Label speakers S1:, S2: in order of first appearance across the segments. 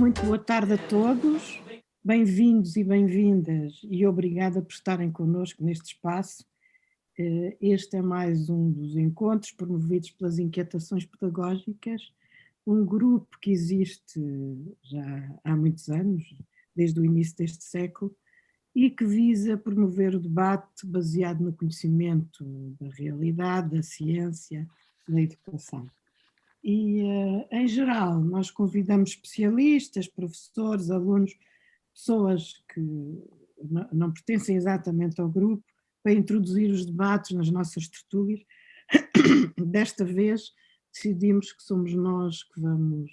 S1: Muito boa tarde a todos, bem-vindos e bem-vindas e obrigada por estarem connosco neste espaço. Este é mais um dos encontros promovidos pelas Inquietações Pedagógicas, um grupo que existe já há muitos anos, desde o início deste século, e que visa promover o debate baseado no conhecimento da realidade, da ciência, da educação. E, em geral, nós convidamos especialistas, professores, alunos, pessoas que não pertencem exatamente ao grupo, para introduzir os debates nas nossas tertúlias. Desta vez decidimos que somos nós que vamos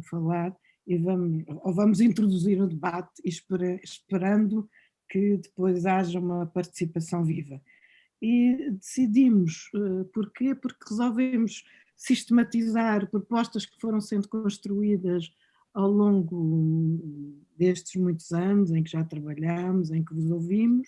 S1: falar e vamos introduzir o debate, esperando que depois haja uma participação viva. E decidimos, porquê? Porque resolvemos sistematizar propostas que foram sendo construídas ao longo destes muitos anos em que já trabalhamos, em que vos ouvimos,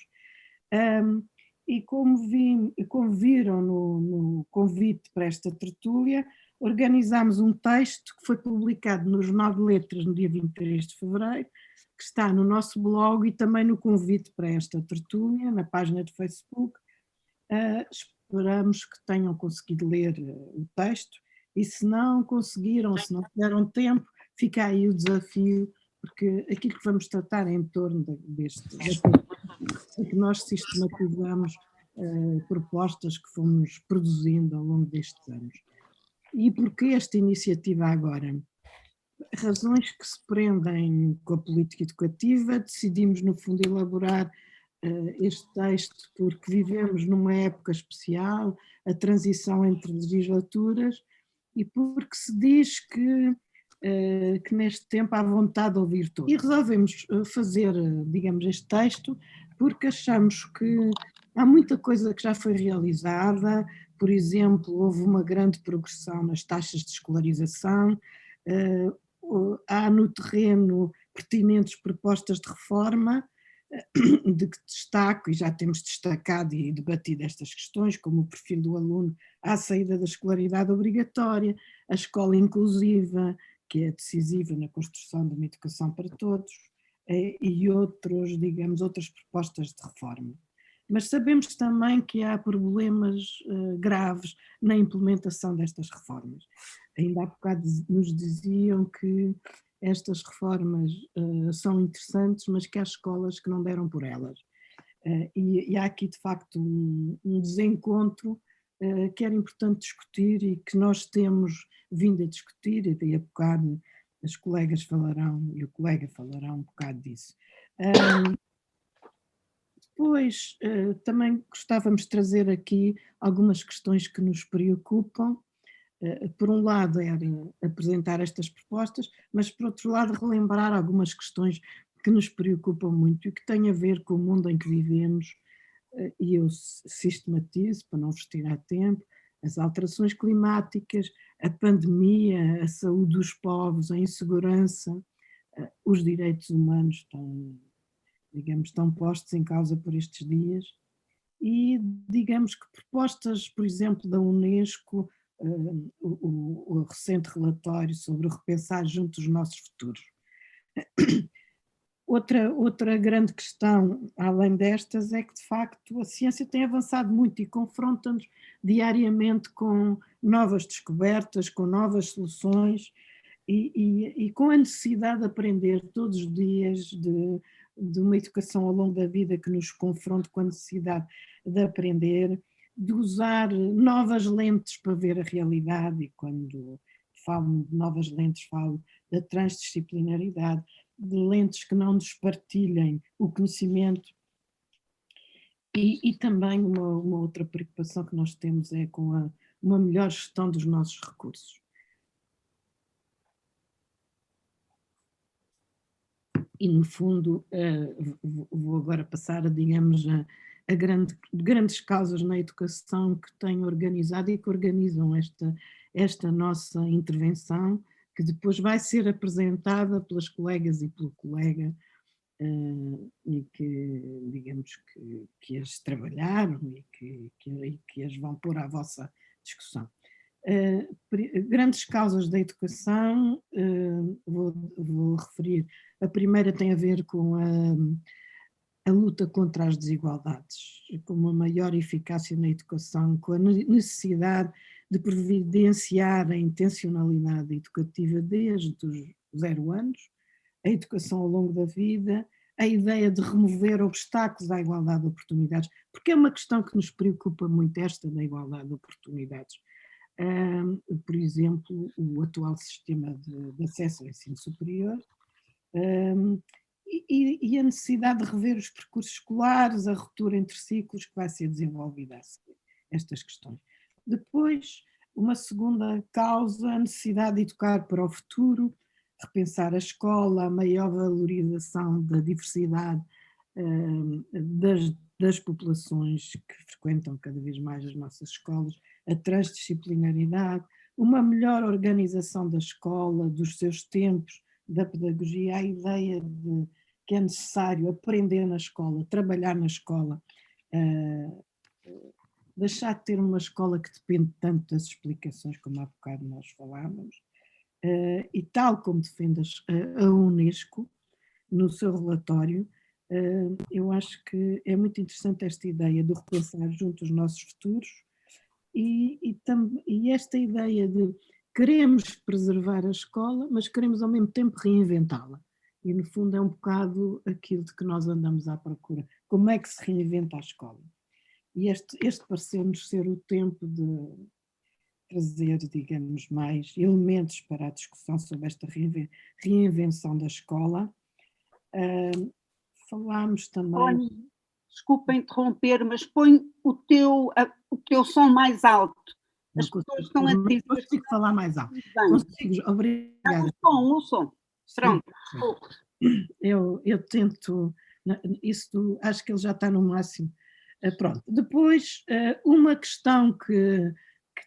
S1: e como viram no convite para esta tertúlia, organizámos um texto que foi publicado no Jornal de Letras no dia 23 de fevereiro, que está no nosso blog e também no convite para esta tertúlia, na página de Facebook. Esperamos que tenham conseguido ler o texto e se não conseguiram, se não tiveram tempo, fica aí o desafio, porque aquilo que vamos tratar é em torno deste é que nós sistematizamos propostas que fomos produzindo ao longo destes anos. E porquê esta iniciativa agora? Razões que se prendem com a política educativa, decidimos no fundo elaborar este texto porque vivemos numa época especial, a transição entre legislaturas, e porque se diz que neste tempo há vontade de ouvir todos. E resolvemos fazer, digamos, este texto porque achamos que há muita coisa que já foi realizada. Por exemplo, houve uma grande progressão nas taxas de escolarização, há no terreno pertinentes propostas de reforma, de que destaco, e já temos destacado e debatido estas questões, como o perfil do aluno à saída da escolaridade obrigatória, a escola inclusiva, que é decisiva na construção de uma educação para todos, e outras propostas de reforma. Mas sabemos também que há problemas graves na implementação destas reformas. Ainda há bocado nos diziam que estas reformas são interessantes, mas que há escolas que não deram por elas. E há aqui, de facto, um desencontro que era importante discutir e que nós temos vindo a discutir, e daí a bocado as colegas falarão, e o colega falará um bocado disso. Depois, também gostávamos de trazer aqui algumas questões que nos preocupam. Por um lado era apresentar estas propostas, mas por outro lado relembrar algumas questões que nos preocupam muito e que têm a ver com o mundo em que vivemos, e eu sistematizo para não vos tirar tempo: as alterações climáticas, a pandemia, a saúde dos povos, a insegurança, os direitos humanos estão postos em causa por estes dias, e digamos que propostas, por exemplo, da Unesco, o recente relatório sobre o repensar juntos os nossos futuros. Outra grande questão, além destas, é que de facto a ciência tem avançado muito e confronta-nos diariamente com novas descobertas, com novas soluções e com a necessidade de aprender todos os dias, de uma educação ao longo da vida que nos confronte com a necessidade de aprender, de usar novas lentes para ver a realidade, e quando falo de novas lentes falo da transdisciplinaridade, de lentes que não despartilhem o conhecimento, e também uma outra preocupação que nós temos é com uma melhor gestão dos nossos recursos. E no fundo vou agora passar, digamos, a grandes causas na educação que têm organizado e que organizam esta nossa intervenção, que depois vai ser apresentada pelas colegas e pelo colega, e que, digamos, que as trabalharam e que as vão pôr à vossa discussão. Grandes causas da educação, vou referir. A primeira tem a ver com a luta contra as desigualdades, com uma maior eficácia na educação, com a necessidade de providenciar a intencionalidade educativa desde os 0 anos, a educação ao longo da vida, a ideia de remover obstáculos à igualdade de oportunidades, porque é uma questão que nos preocupa muito, esta da igualdade de oportunidades. Por exemplo, o atual sistema de acesso ao ensino superior, e a necessidade de rever os percursos escolares, a ruptura entre ciclos que vai ser desenvolvida a seguir, estas questões. Depois, uma segunda causa, a necessidade de educar para o futuro, repensar a escola, a maior valorização da diversidade das populações que frequentam cada vez mais as nossas escolas, a transdisciplinaridade, uma melhor organização da escola, dos seus tempos, da pedagogia, a ideia de que é necessário aprender na escola, trabalhar na escola, deixar de ter uma escola que depende tanto das explicações, como há bocado nós falávamos, e tal como defende a Unesco no seu relatório, eu acho que é muito interessante esta ideia de repensar junto os nossos futuros e esta ideia de queremos preservar a escola, mas queremos ao mesmo tempo reinventá-la. E no fundo é um bocado aquilo de que nós andamos à procura. Como é que se reinventa a escola? E este pareceu-nos ser o tempo de trazer, digamos, mais elementos para a discussão sobre esta reinvenção da escola. Falámos também...
S2: Desculpa interromper, mas põe o teu som mais alto. As pessoas estão a dizer...
S1: Não consigo falar mais alto. Consigo, obrigada.
S2: O som. Pronto.
S1: Eu tento... Isso, acho que ele já está no máximo. Pronto. Depois, uma questão que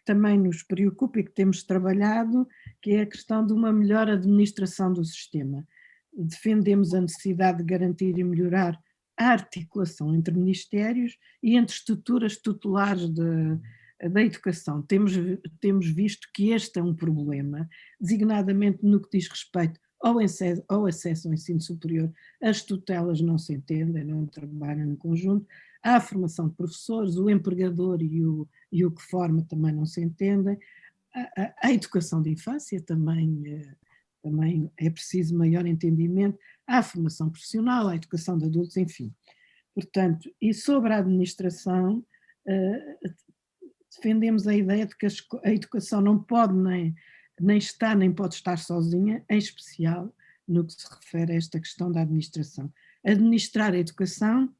S1: também nos preocupa e que temos trabalhado, que é a questão de uma melhor administração do sistema. Defendemos a necessidade de garantir e melhorar a articulação entre ministérios e entre estruturas tutelares da educação. Temos visto que este é um problema, designadamente no que diz respeito ao acesso ao ensino superior. As tutelas não se entendem, não trabalham em conjunto, há a formação de professores, o empregador e o que forma também não se entendem, a educação de infância também é preciso maior entendimento, há a formação profissional, a educação de adultos, enfim. Portanto, e sobre a administração, defendemos a ideia de que a educação não pode nem está nem pode estar sozinha, em especial no que se refere a esta questão da administração. Administrar a educação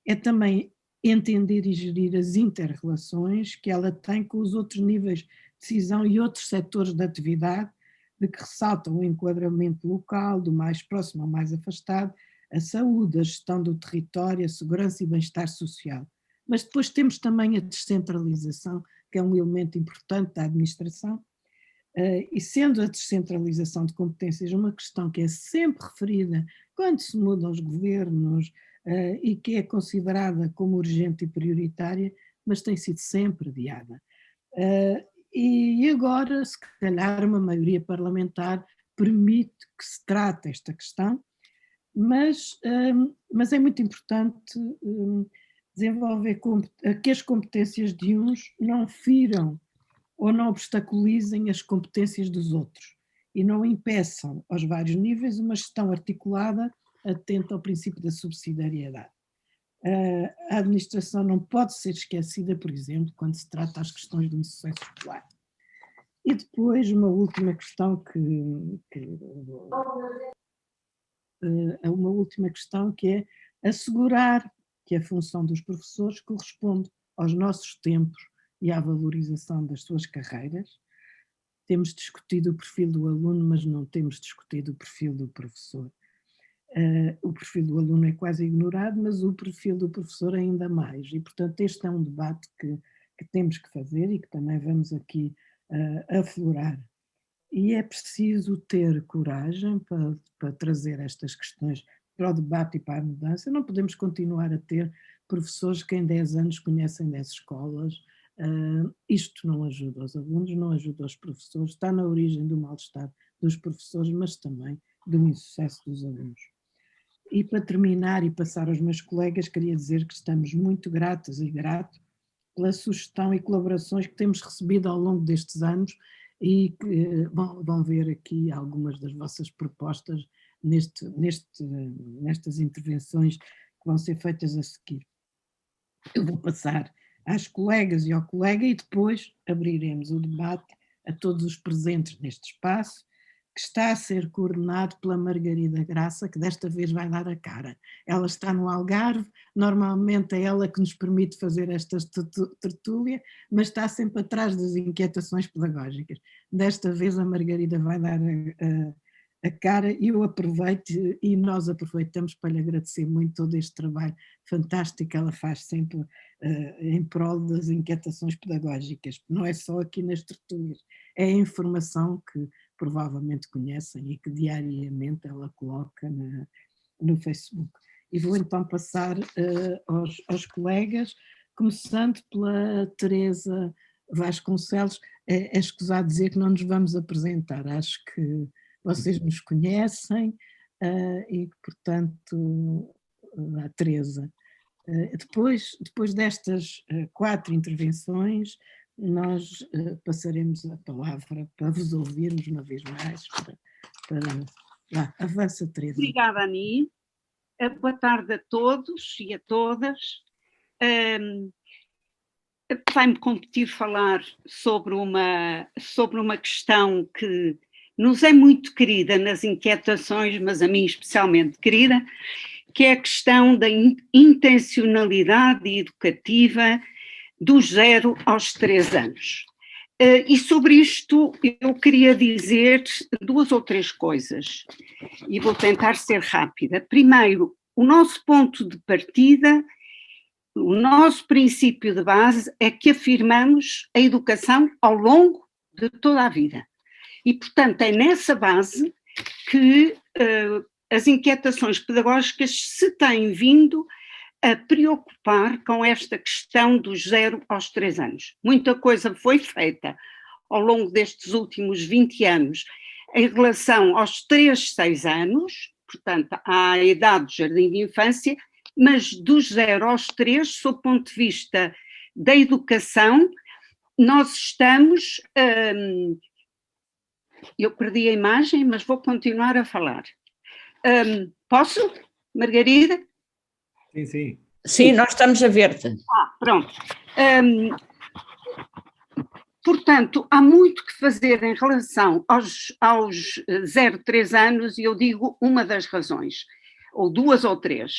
S1: é também entender e gerir as inter-relações que ela tem com os outros níveis de decisão e outros setores da atividade, de que ressaltam o enquadramento local, do mais próximo ao mais afastado, a saúde, a gestão do território, a segurança e bem-estar social. Mas depois temos também a descentralização, que é um elemento importante da administração, e sendo a descentralização de competências uma questão que é sempre referida quando se mudam os governos e que é considerada como urgente e prioritária, mas tem sido sempre adiada. E agora, se calhar, uma maioria parlamentar permite que se trate esta questão, mas é muito importante desenvolver que as competências de uns não firam ou não obstaculizem as competências dos outros e não impeçam aos vários níveis uma gestão articulada atenta ao princípio da subsidiariedade. A administração não pode ser esquecida, por exemplo, quando se trata das questões do sucesso escolar. E depois uma última questão que é assegurar que a função dos professores corresponde aos nossos tempos e à valorização das suas carreiras. Temos discutido o perfil do aluno, mas não temos discutido o perfil do professor. O perfil do aluno é quase ignorado, mas o perfil do professor ainda mais. E, portanto, este é um debate que temos que fazer e que também vamos aqui aflorar. E é preciso ter coragem para trazer estas questões para o debate e para a mudança. Não podemos continuar a ter professores que em 10 anos conhecem 10 escolas, Isto não ajuda os alunos, não ajuda os professores, está na origem do mal-estar dos professores, mas também do insucesso dos alunos. E para terminar e passar aos meus colegas, queria dizer que estamos muito gratas e gratos pela sugestão e colaborações que temos recebido ao longo destes anos e que vão ver aqui algumas das vossas propostas nestas intervenções que vão ser feitas a seguir. Eu vou passar às colegas e ao colega e depois abriremos o debate a todos os presentes neste espaço, que está a ser coordenado pela Margarida Graça, que desta vez vai dar a cara. Ela está no Algarve, normalmente é ela que nos permite fazer esta tertúlia, mas está sempre atrás das inquietações pedagógicas. Desta vez a Margarida vai dar a cara e eu aproveito e nós aproveitamos para lhe agradecer muito todo este trabalho fantástico que ela faz sempre em prol das inquietações pedagógicas. Não é só aqui nas tertúlias, é a informação que provavelmente conhecem e que diariamente ela coloca no Facebook. E vou então passar aos colegas, começando pela Teresa Vasconcelos. É escusado dizer que não nos vamos apresentar, acho que vocês nos conhecem e, portanto, a Teresa. Depois destas 4 intervenções, nós passaremos a palavra para vos ouvirmos uma vez mais. Avança, Teresa.
S2: Obrigada, Ani. Boa tarde a todos e a todas. Vai-me competir falar sobre uma questão que nos é muito querida nas inquietações, mas a mim especialmente querida, que é a questão da intencionalidade educativa dos 0 aos 3 anos. E sobre isto eu queria dizer 2 ou 3 coisas, e vou tentar ser rápida. Primeiro, o nosso ponto de partida, o nosso princípio de base é que afirmamos a educação ao longo de toda a vida. E, portanto, é nessa base que as inquietações pedagógicas se têm vindo a preocupar com esta questão dos 0 aos 3 anos. Muita coisa foi feita ao longo destes últimos 20 anos em relação aos 3, 6 anos, portanto, à idade do jardim de infância, mas dos 0 aos 3, sob o ponto de vista da educação, nós estamos... eu perdi a imagem, mas vou continuar a falar. Posso, Margarida?
S3: Sim, sim.
S4: Sim, nós estamos a ver-te.
S2: Pronto. Portanto, há muito que fazer em relação aos 0, 3 anos, e eu digo uma das razões, ou 2 ou 3.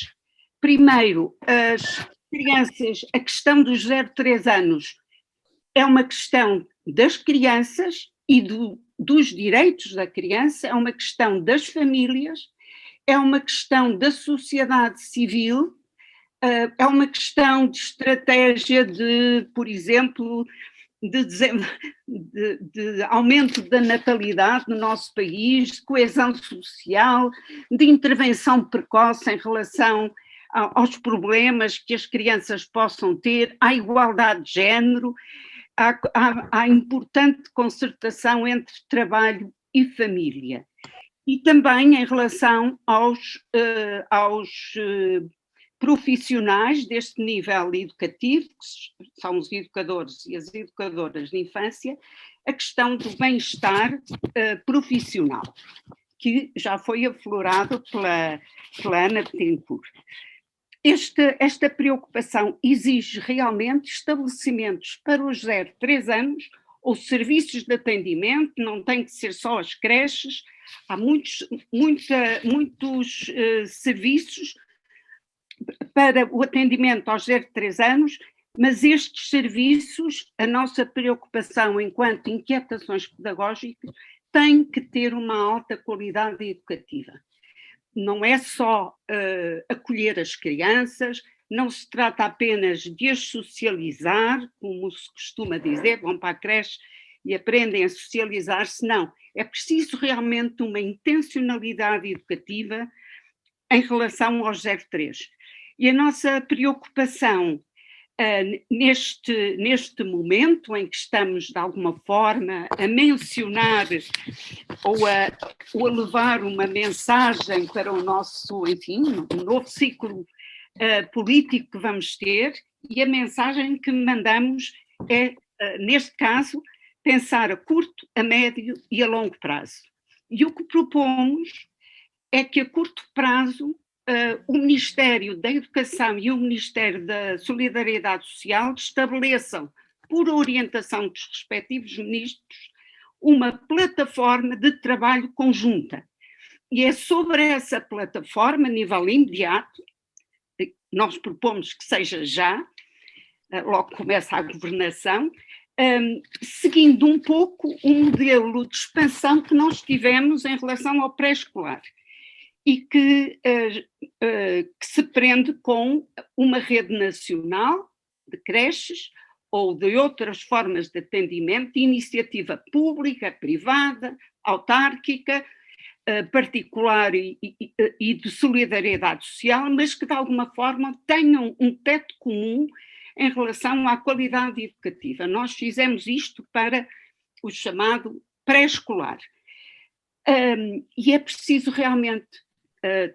S2: Primeiro, as crianças, a questão dos 0, 3 anos é uma questão das crianças e dos direitos da criança, é uma questão das famílias, é uma questão da sociedade civil, é uma questão de estratégia de, por exemplo, de aumento da natalidade no nosso país, de coesão social, de intervenção precoce em relação aos problemas que as crianças possam ter, à igualdade de género, à importante concertação entre trabalho e família. E também em relação aos profissionais deste nível educativo, que são os educadores e as educadoras de infância, a questão do bem-estar profissional, que já foi aflorado pela Ana Bettencourt. Esta preocupação exige realmente estabelecimentos para os 0, 3 anos, ou serviços de atendimento, não tem que ser só as creches, há muitos serviços para o atendimento aos 0, 3 anos, mas estes serviços, a nossa preocupação enquanto inquietações pedagógicas, tem que ter uma alta qualidade educativa. Não é só acolher as crianças, não se trata apenas de as socializar, como se costuma dizer, vão para a creche e aprendem a socializar-se, não. É preciso realmente uma intencionalidade educativa em relação aos 0-3. E a nossa preocupação neste momento em que estamos, de alguma forma, a mencionar ou a levar uma mensagem para o nosso, enfim, um novo ciclo político que vamos ter, e a mensagem que mandamos é, neste caso, pensar a curto, a médio e a longo prazo. E o que propomos é que a curto prazo o Ministério da Educação e o Ministério da Solidariedade Social estabeleçam, por orientação dos respectivos ministros, uma plataforma de trabalho conjunta. E é sobre essa plataforma, a nível imediato, nós propomos que seja já, logo começa a governação, seguindo um pouco o modelo de expansão que nós tivemos em relação ao pré-escolar e que se prende com uma rede nacional de creches ou de outras formas de atendimento, de iniciativa pública, privada, autárquica, particular e de solidariedade social, mas que de alguma forma tenham um teto comum em relação à qualidade educativa. Nós fizemos isto para o chamado pré-escolar. E é preciso realmente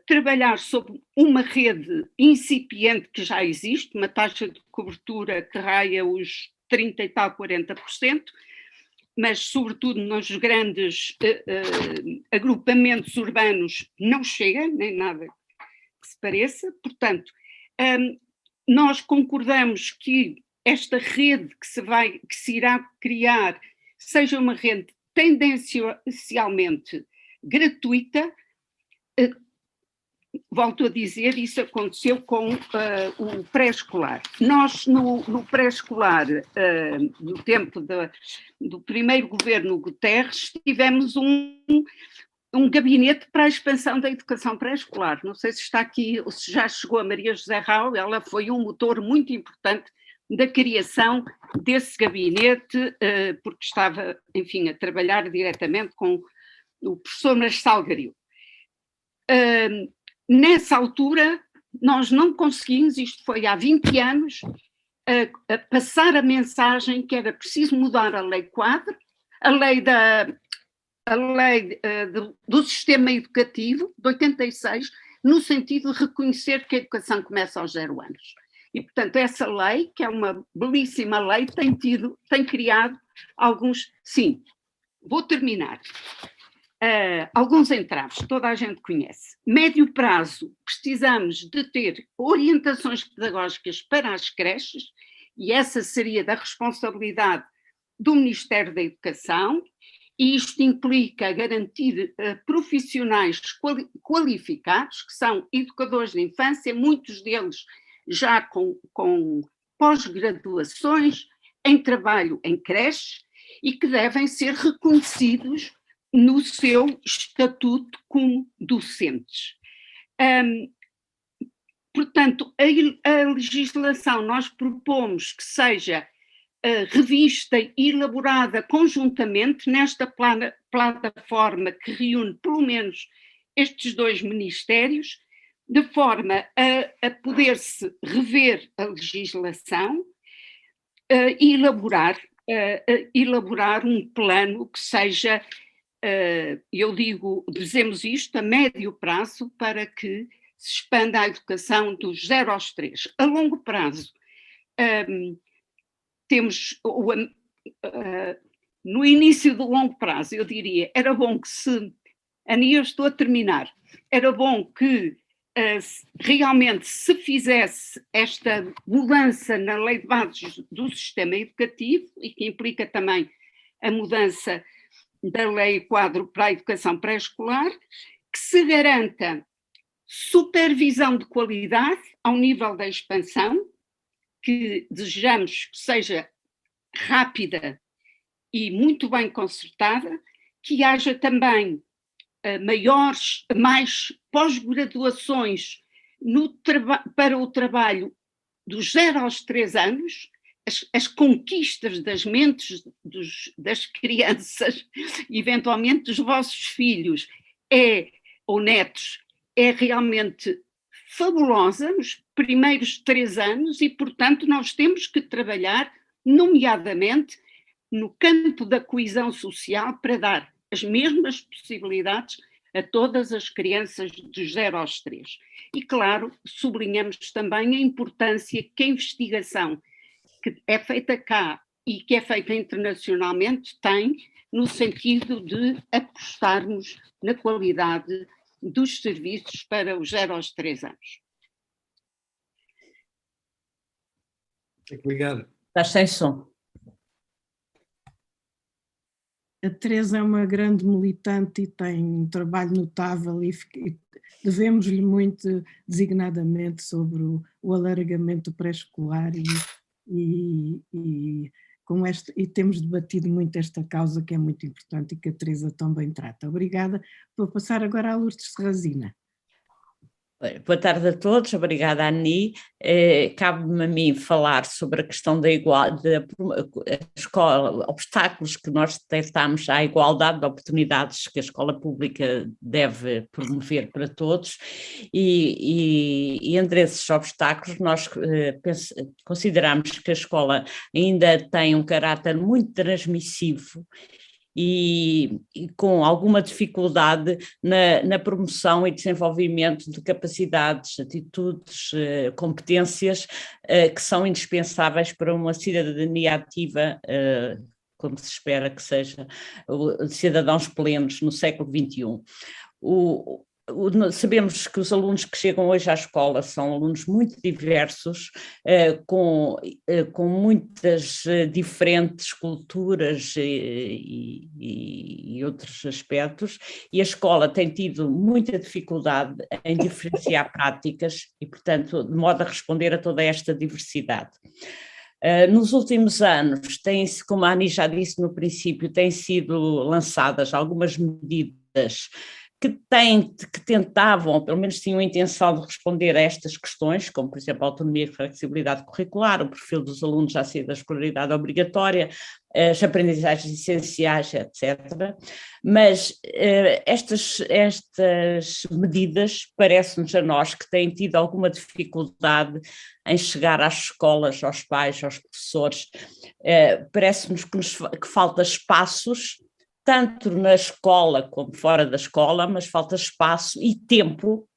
S2: trabalhar sobre uma rede incipiente que já existe, uma taxa de cobertura que raia os 30 e tal, 40%, mas sobretudo nos grandes agrupamentos urbanos não chega, nem nada que se pareça. Portanto, nós concordamos que esta rede que se irá criar seja uma rede tendencialmente gratuita. Volto a dizer, isso aconteceu com o pré-escolar. Nós, no pré-escolar, no tempo do primeiro governo Guterres, tivemos um gabinete para a expansão da educação pré-escolar. Não sei se está aqui, ou se já chegou a Maria José Rau, ela foi um motor muito importante da criação desse gabinete, porque estava, enfim, a trabalhar diretamente com o professor Marçal Garil. Nessa altura, nós não conseguimos, isto foi há 20 anos, a passar a mensagem que era preciso mudar a lei quadro, a lei do sistema educativo, de 86, no sentido de reconhecer que a educação começa aos 0 anos. E, portanto, essa lei, que é uma belíssima lei, tem criado alguns... Sim, vou terminar. Alguns entraves, toda a gente conhece. Médio prazo, precisamos de ter orientações pedagógicas para as creches, e essa seria da responsabilidade do Ministério da Educação, e isto implica garantir profissionais qualificados, que são educadores de infância, muitos deles já com pós-graduações, em trabalho em creches, e que devem ser reconhecidos no seu estatuto como docentes. Portanto, a legislação nós propomos que seja revista e elaborada conjuntamente nesta plataforma que reúne pelo menos estes 2 ministérios, de forma a poder-se rever a legislação e elaborar um plano que seja, dizemos isto, a médio prazo, para que se expanda a educação dos 0 aos 3. A longo prazo, temos, no início do longo prazo, eu diria, era bom que eu estou a terminar, era bom que realmente se fizesse esta mudança na lei de bases do sistema educativo, e que implica também a mudança da lei quadro para a educação pré-escolar, que se garanta supervisão de qualidade ao nível da expansão, que desejamos que seja rápida e muito bem concertada, que haja também mais pós-graduações para o trabalho dos 0 aos 3 anos, as conquistas das mentes das crianças, eventualmente dos vossos filhos ou netos, é realmente fabulosa nos primeiros 3 anos e, portanto, nós temos que trabalhar, nomeadamente, no campo da coesão social para dar as mesmas possibilidades a todas as crianças dos 0 aos 3. E, claro, sublinhamos também a importância que a investigação que é feita cá e que é feita internacionalmente tem no sentido de apostarmos na qualidade dos serviços para os 0 aos 3 anos.
S3: Obrigado.
S4: Estás sem som.
S1: A Teresa é uma grande militante e tem um trabalho notável e devemos-lhe muito designadamente sobre o alargamento pré-escolar e temos debatido muito esta causa que é muito importante e que a Teresa também trata. Obrigada. Vou passar agora à Lourdes Serrazina.
S4: Boa tarde a todos, obrigada Ani. Cabe-me a mim falar sobre a questão da igualdade, obstáculos que nós detectamos à igualdade de oportunidades que a escola pública deve promover para todos e entre esses obstáculos nós consideramos que a escola ainda tem um caráter muito transmissivo e com alguma dificuldade na promoção e desenvolvimento de capacidades, atitudes, competências que são indispensáveis para uma cidadania ativa, como se espera que seja, cidadãos plenos no século XXI. Sabemos que os alunos que chegam hoje à escola são alunos muito diversos, com muitas diferentes culturas e outros aspectos, e a escola tem tido muita dificuldade em diferenciar práticas e, portanto, de modo a responder a toda esta diversidade. Nos últimos anos, como a Ani já disse no princípio, têm sido lançadas algumas medidas que tentavam, ou pelo menos tinham a intenção de responder a estas questões, como, por exemplo, a autonomia e flexibilidade curricular, o perfil dos alunos já sair da escolaridade obrigatória, as aprendizagens essenciais, etc. Mas estas medidas, parece-nos a nós, que têm tido alguma dificuldade em chegar às escolas, aos pais, aos professores. Parece-nos que falta espaços, tanto na escola como fora da escola, mas falta espaço e tempo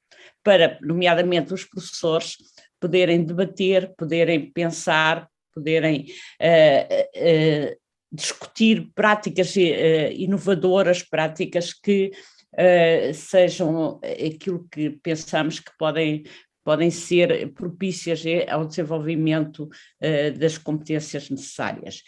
S4: para, nomeadamente, os professores poderem debater, poderem pensar, poderem discutir práticas inovadoras, práticas que sejam aquilo que pensamos que podem ser propícias ao desenvolvimento das competências necessárias.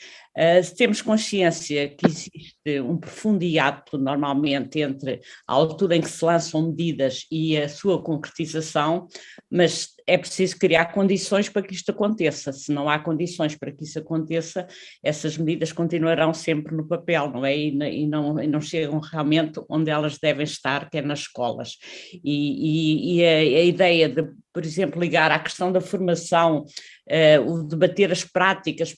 S4: Temos consciência que existe um profundo hiato normalmente entre a altura em que se lançam medidas e a sua concretização, mas é preciso criar condições para que isto aconteça. Se não há condições para que isso aconteça, essas medidas continuarão sempre no papel, não é? E não chegam realmente onde elas devem estar, que é nas escolas. E a ideia de, por exemplo, ligar à questão da formação, o debater as práticas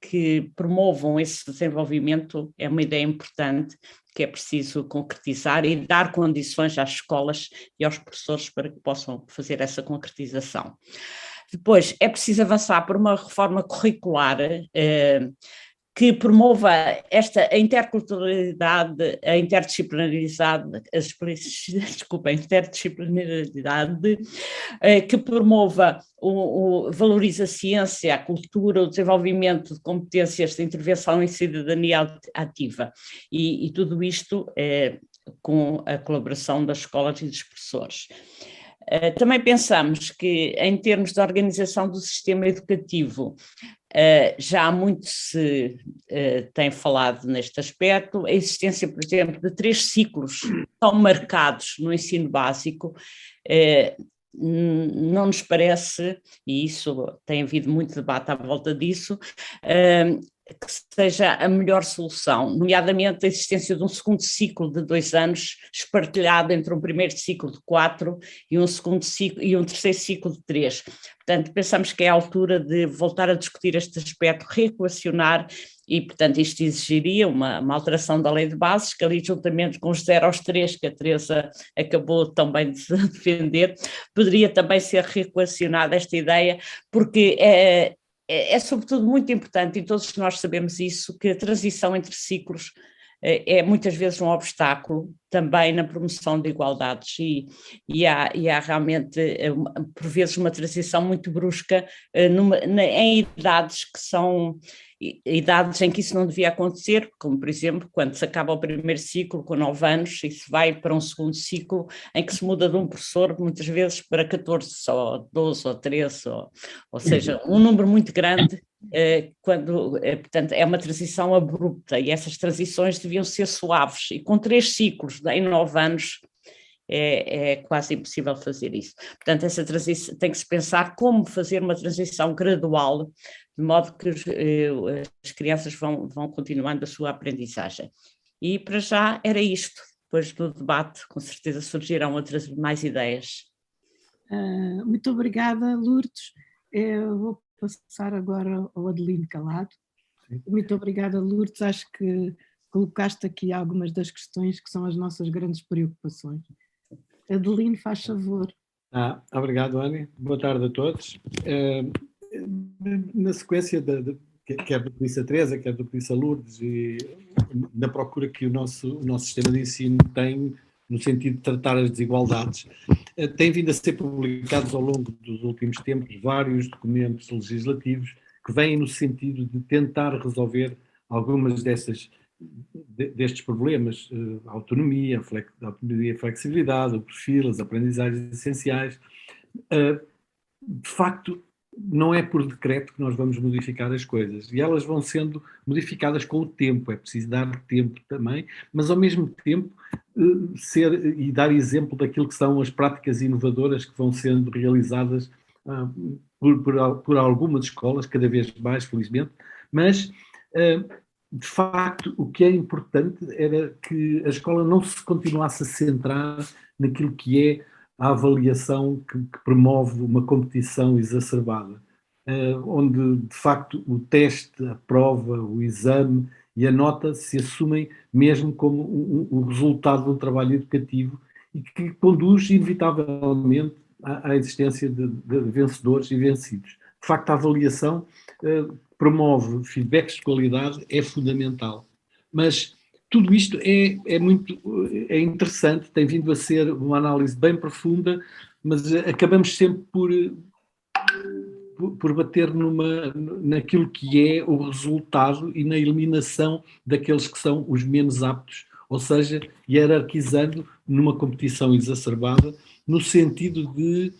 S4: que promovam esse desenvolvimento é uma ideia importante que é preciso concretizar e dar condições às escolas e aos professores para que possam fazer essa concretização. Depois, é preciso avançar por uma reforma curricular que promova a interculturalidade, a interdisciplinaridade, que promova valoriza a ciência, a cultura, o desenvolvimento de competências de intervenção em cidadania ativa. E tudo isto com a colaboração das escolas e dos professores. Também pensamos que, em termos de organização do sistema educativo, já há muito se tem falado neste aspecto. A existência, por exemplo, de 3 ciclos tão marcados no ensino básico não nos parece, e isso tem havido muito debate à volta disso, que seja a melhor solução, nomeadamente a existência de um segundo ciclo de 2 anos espartilhado entre um primeiro ciclo de 4 e um segundo ciclo e um terceiro ciclo de 3. Portanto, pensamos que é a altura de voltar a discutir este aspecto, reequacionar e, portanto, isto exigiria uma alteração da lei de bases, que ali, juntamente com os 0 aos 3, que a Teresa acabou também de defender, poderia também ser reequacionada esta ideia, porque é sobretudo muito importante, e todos nós sabemos isso, que a transição entre ciclos é muitas vezes um obstáculo também na promoção de igualdades e há realmente, por vezes, uma transição muito brusca em idades que são idades em que isso não devia acontecer, como por exemplo quando se acaba o primeiro ciclo com 9 anos e se vai para um segundo ciclo em que se muda de um professor muitas vezes para 14 ou 12 ou 13, ou seja, um número muito grande, portanto é uma transição abrupta e essas transições deviam ser suaves e com 3 ciclos em 9 anos é quase impossível fazer isso. Portanto, essa transição tem que se pensar como fazer uma transição gradual, de modo que as crianças vão continuando a sua aprendizagem. E para já era isto. Depois do debate, com certeza surgirão outras mais ideias.
S1: Muito obrigada, Lourdes. Eu vou passar agora ao Adelino Calado. Sim. Muito obrigada, Lourdes. Acho que colocaste aqui algumas das questões que são as nossas grandes preocupações. Adelino, faz favor.
S3: Obrigado, Anny. Boa tarde a todos. Na sequência, quer do que disse a Teresa, quer do que disse a Lourdes, e na procura que o nosso sistema de ensino tem no sentido de tratar as desigualdades, tem vindo a ser publicados ao longo dos últimos tempos vários documentos legislativos que vêm no sentido de tentar resolver algumas destes problemas, a autonomia, a flexibilidade, o perfil, as aprendizagens essenciais. De facto, não é por decreto que nós vamos modificar as coisas, e elas vão sendo modificadas com o tempo, é preciso dar tempo também, mas ao mesmo tempo dar exemplo daquilo que são as práticas inovadoras que vão sendo realizadas por algumas escolas, cada vez mais, felizmente, mas de facto, o que é importante era que a escola não se continuasse a centrar naquilo que é a avaliação que promove uma competição exacerbada, onde, de facto, o teste, a prova, o exame e a nota se assumem mesmo como o resultado de um trabalho educativo e que conduz, inevitavelmente, à existência de vencedores e vencidos. De facto, a avaliação promove feedbacks de qualidade, é fundamental. Mas tudo isto é interessante, tem vindo a ser uma análise bem profunda, mas acabamos sempre por bater naquilo que é o resultado e na eliminação daqueles que são os menos aptos, ou seja, hierarquizando numa competição exacerbada, no sentido de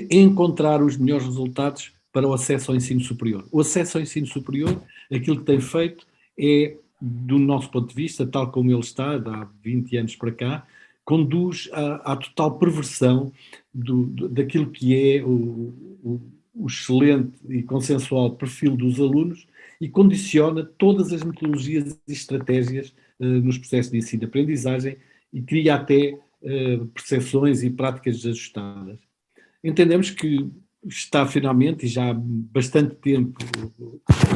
S3: encontrar os melhores resultados para o acesso ao ensino superior. O acesso ao ensino superior, aquilo que tem feito é, do nosso ponto de vista, tal como ele está, há 20 anos para cá, conduz à total perversão daquilo que é o excelente e consensual perfil dos alunos e condiciona todas as metodologias e estratégias nos processos de ensino e aprendizagem e cria até percepções e práticas desajustadas. Entendemos que está finalmente, e já há bastante tempo,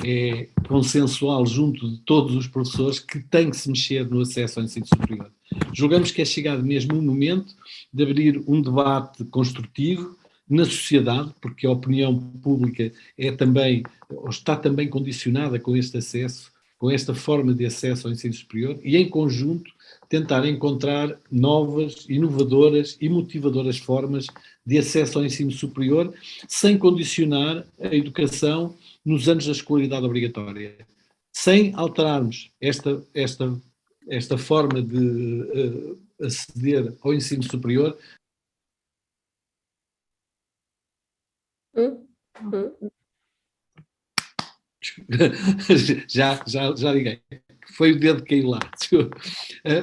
S3: é consensual junto de todos os professores que tem que se mexer no acesso ao ensino superior. Julgamos que é chegado mesmo o momento de abrir um debate construtivo na sociedade, porque a opinião pública está também condicionada com este acesso, com esta forma de acesso ao ensino superior, e em conjunto tentar encontrar novas, inovadoras e motivadoras formas de acesso ao ensino superior, sem condicionar a educação nos anos da escolaridade obrigatória. Sem alterarmos esta forma de aceder ao ensino superior. Já liguei. Foi o dedo que caiu lá.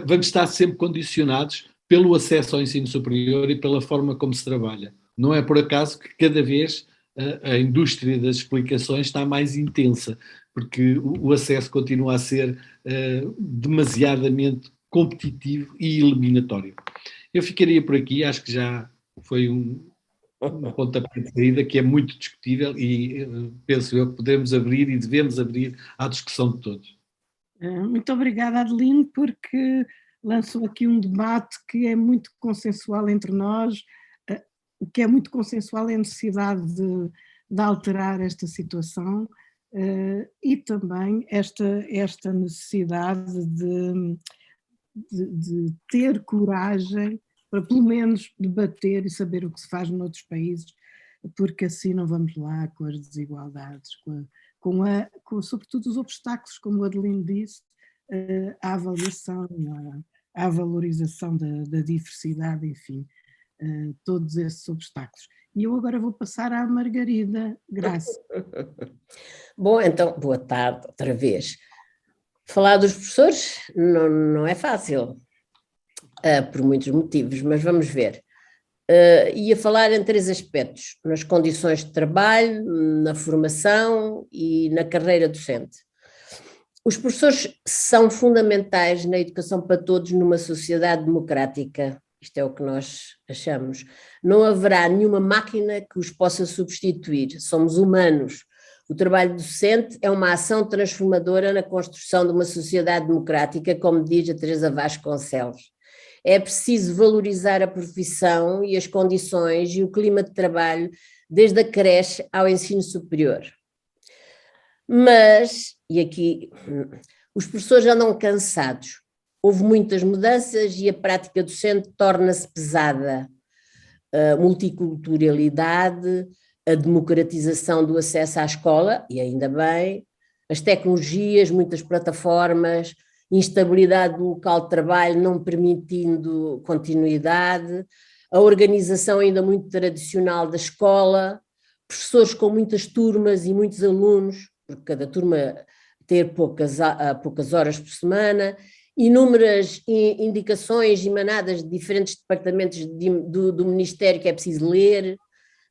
S3: Vamos estar sempre condicionados pelo acesso ao ensino superior e pela forma como se trabalha. Não é por acaso que cada vez a indústria das explicações está mais intensa, porque o acesso continua a ser demasiadamente competitivo e eliminatório. Eu ficaria por aqui, acho que já foi um pontapé de saída que é muito discutível e penso eu que podemos abrir e devemos abrir à discussão de todos.
S1: Muito obrigada, Adeline, porque lançou aqui um debate que é muito consensual entre nós. O que é muito consensual é a necessidade de alterar esta situação e também esta necessidade de ter coragem para pelo menos debater e saber o que se faz noutros países, porque assim não vamos lá com as desigualdades, sobretudo os obstáculos, como a Adeline disse, à avaliação, à valorização da diversidade, enfim, todos esses obstáculos. E eu agora vou passar à Margarida Graça.
S5: Bom, então, boa tarde outra vez. Falar dos professores não é fácil, por muitos motivos, mas vamos ver. Ia falar em 3 aspectos: nas condições de trabalho, na formação e na carreira docente. Os professores são fundamentais na educação para todos numa sociedade democrática. Isto é o que nós achamos. Não haverá nenhuma máquina que os possa substituir. Somos humanos. O trabalho docente é uma ação transformadora na construção de uma sociedade democrática, como diz a Teresa Vasconcelos. É preciso valorizar a profissão e as condições e o clima de trabalho desde a creche ao ensino superior. Mas, e aqui, os professores andam cansados. Houve muitas mudanças e a prática docente torna-se pesada. A multiculturalidade, a democratização do acesso à escola, e ainda bem, as tecnologias, muitas plataformas, instabilidade do local de trabalho não permitindo continuidade, a organização ainda muito tradicional da escola, professores com muitas turmas e muitos alunos, porque cada turma ter poucas horas por semana, inúmeras indicações emanadas de diferentes departamentos do Ministério que é preciso ler,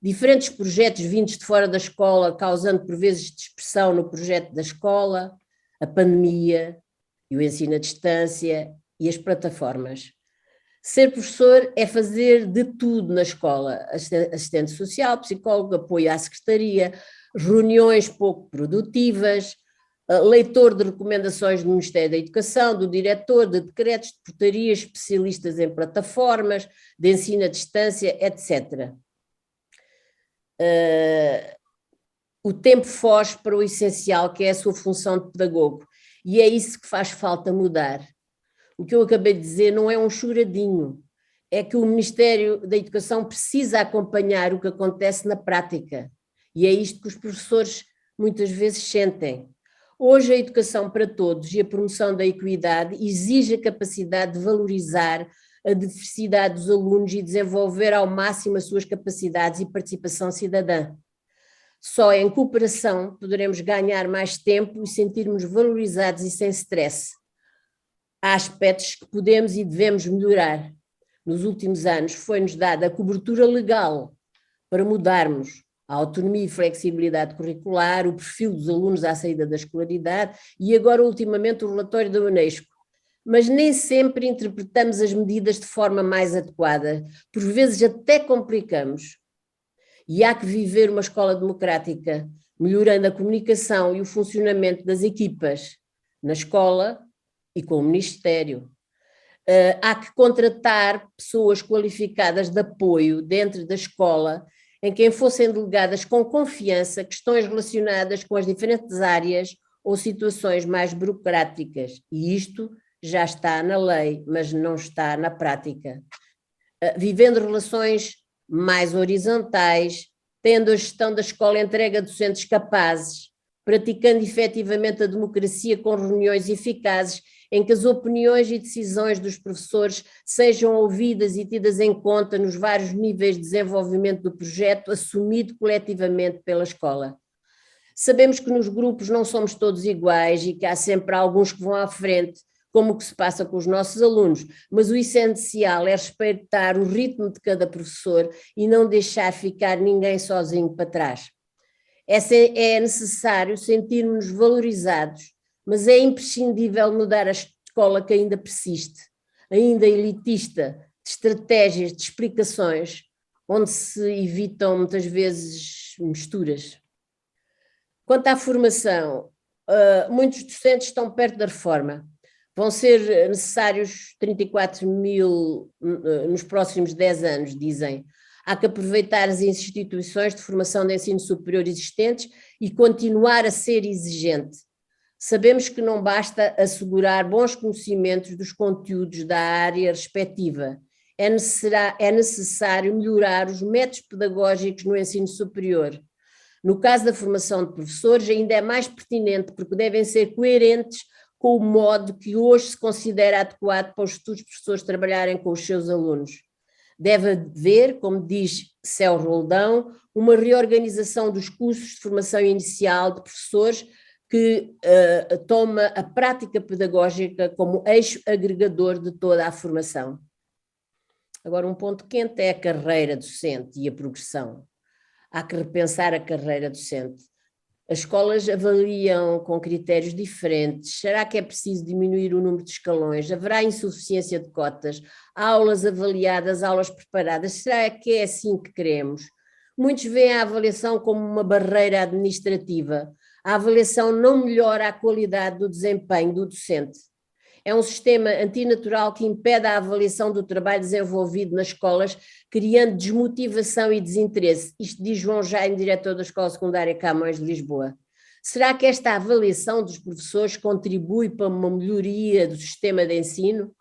S5: diferentes projetos vindos de fora da escola, causando por vezes dispersão no projeto da escola, a pandemia e o ensino à distância e as plataformas. Ser professor é fazer de tudo na escola: assistente social, psicólogo, apoio à secretaria, reuniões pouco produtivas, leitor de recomendações do Ministério da Educação, do diretor, de decretos de portaria, especialistas em plataformas, de ensino à distância, etc. O tempo foge para o essencial, que é a sua função de pedagogo, e é isso que faz falta mudar. O que eu acabei de dizer não é um choradinho, é que o Ministério da Educação precisa acompanhar o que acontece na prática, e é isto que os professores muitas vezes sentem. Hoje a educação para todos e a promoção da equidade exige a capacidade de valorizar a diversidade dos alunos e desenvolver ao máximo as suas capacidades e participação cidadã. Só em cooperação poderemos ganhar mais tempo e sentirmos valorizados e sem stress. Há aspectos que podemos e devemos melhorar. Nos últimos anos foi-nos dada a cobertura legal para mudarmos a autonomia e flexibilidade curricular, o perfil dos alunos à saída da escolaridade e agora ultimamente o relatório da Unesco. Mas nem sempre interpretamos as medidas de forma mais adequada, por vezes até complicamos. E há que viver uma escola democrática, melhorando a comunicação e o funcionamento das equipas na escola e com o Ministério. Há que contratar pessoas qualificadas de apoio dentro da escola, em quem fossem delegadas com confiança questões relacionadas com as diferentes áreas ou situações mais burocráticas. E isto já está na lei, mas não está na prática. Vivendo relações mais horizontais, tendo a gestão da escola entregue a docentes capazes, praticando efetivamente a democracia com reuniões eficazes, em que as opiniões e decisões dos professores sejam ouvidas e tidas em conta nos vários níveis de desenvolvimento do projeto, assumido coletivamente pela escola. Sabemos que nos grupos não somos todos iguais e que há sempre alguns que vão à frente, como o que se passa com os nossos alunos, mas o essencial é respeitar o ritmo de cada professor e não deixar ficar ninguém sozinho para trás. É necessário sentirmos-nos valorizados, mas é imprescindível mudar a escola que ainda persiste, ainda elitista, de estratégias, de explicações. onde se evitam muitas vezes misturas. Quanto à formação, muitos docentes estão perto da reforma. Vão ser necessários 34.000 nos próximos 10 anos, dizem. Há que aproveitar as instituições de formação de ensino superior existentes e continuar a ser exigente. Sabemos que não basta assegurar bons conhecimentos dos conteúdos da área respectiva. É necessário melhorar os métodos pedagógicos no ensino superior. No caso da formação de professores, ainda é mais pertinente porque devem ser coerentes com o modo que hoje se considera adequado para os futuros professores trabalharem com os seus alunos. Deve haver, como diz Céu Roldão, uma reorganização dos cursos de formação inicial de professores que toma a prática pedagógica como eixo agregador de toda a formação. Agora, um ponto quente é a carreira docente e a progressão. Há que repensar a carreira docente. As escolas avaliam com critérios diferentes. Será que é preciso diminuir o número de escalões? Haverá insuficiência de cotas? Aulas avaliadas, aulas preparadas? Será que é assim que queremos? Muitos veem a avaliação como uma barreira administrativa. A avaliação não melhora a qualidade do desempenho do docente. É um sistema antinatural que impede a avaliação do trabalho desenvolvido nas escolas, criando desmotivação e desinteresse. Isto diz João Jaime, diretor da Escola Secundária Camões de Lisboa. Será que esta avaliação dos professores contribui para uma melhoria do sistema de ensino?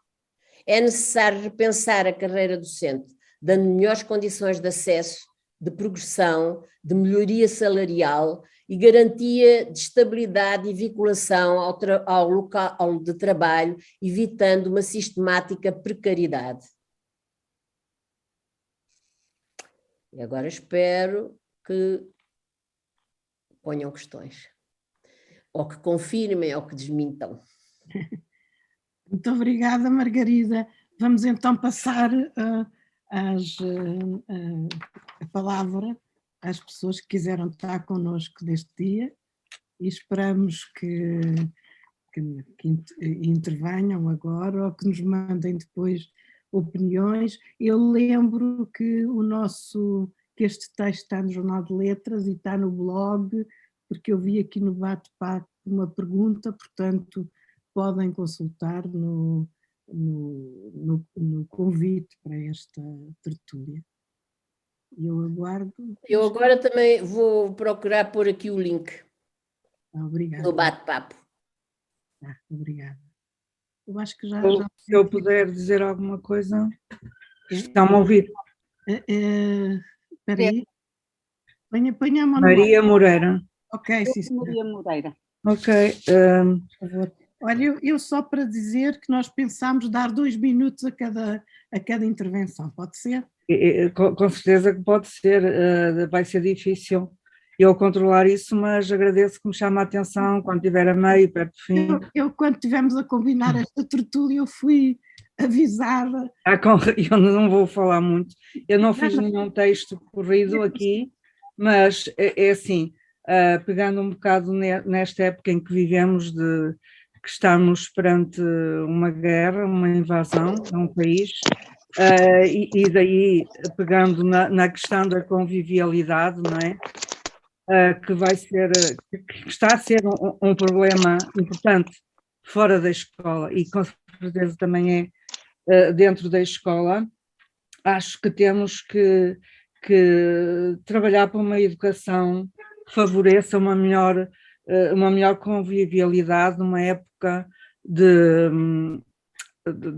S5: É necessário repensar a carreira docente, dando melhores condições de acesso, de progressão, de melhoria salarial e garantia de estabilidade e vinculação ao local de trabalho, evitando uma sistemática precariedade. E agora espero que ponham questões, ou que confirmem, ou que desmintam.
S1: Muito obrigada, Margarida. Vamos então passar a palavra às pessoas que quiseram estar connosco neste dia e esperamos que intervenham agora ou que nos mandem depois opiniões. Eu lembro que este texto está no Jornal de Letras e está no blog, porque eu vi aqui no bate-papo uma pergunta, portanto podem consultar no convite para esta tertúlia. Eu aguardo.
S5: Eu agora também vou procurar pôr aqui o link.
S1: Obrigada.
S5: No bate-papo.
S1: Obrigada. Eu acho que já...
S6: Se eu puder dizer alguma coisa, estão-me a ouvir.
S1: Espera aí. Põe a mão
S6: Maria Moreira.
S1: Ok, sim.
S2: Maria Moreira.
S6: Ok.
S1: Por favor. Olha, eu só para dizer que nós pensámos dar 2 minutos a cada intervenção, pode ser?
S6: Com certeza que pode ser, vai ser difícil eu controlar isso, mas agradeço que me chame a atenção quando estiver a meio, perto do fim.
S1: Eu quando estivemos a combinar esta tertúlia, eu fui avisada.
S6: Eu não vou falar muito, eu não fiz nenhum texto corrido aqui, mas é assim, pegando um bocado nesta época em que vivemos, que estamos perante uma guerra, uma invasão a um país, e daí pegando na questão da convivialidade, não é? Que está a ser um problema importante fora da escola e com certeza também é dentro da escola. Acho que temos que trabalhar para uma educação que favoreça uma melhor convivialidade numa época de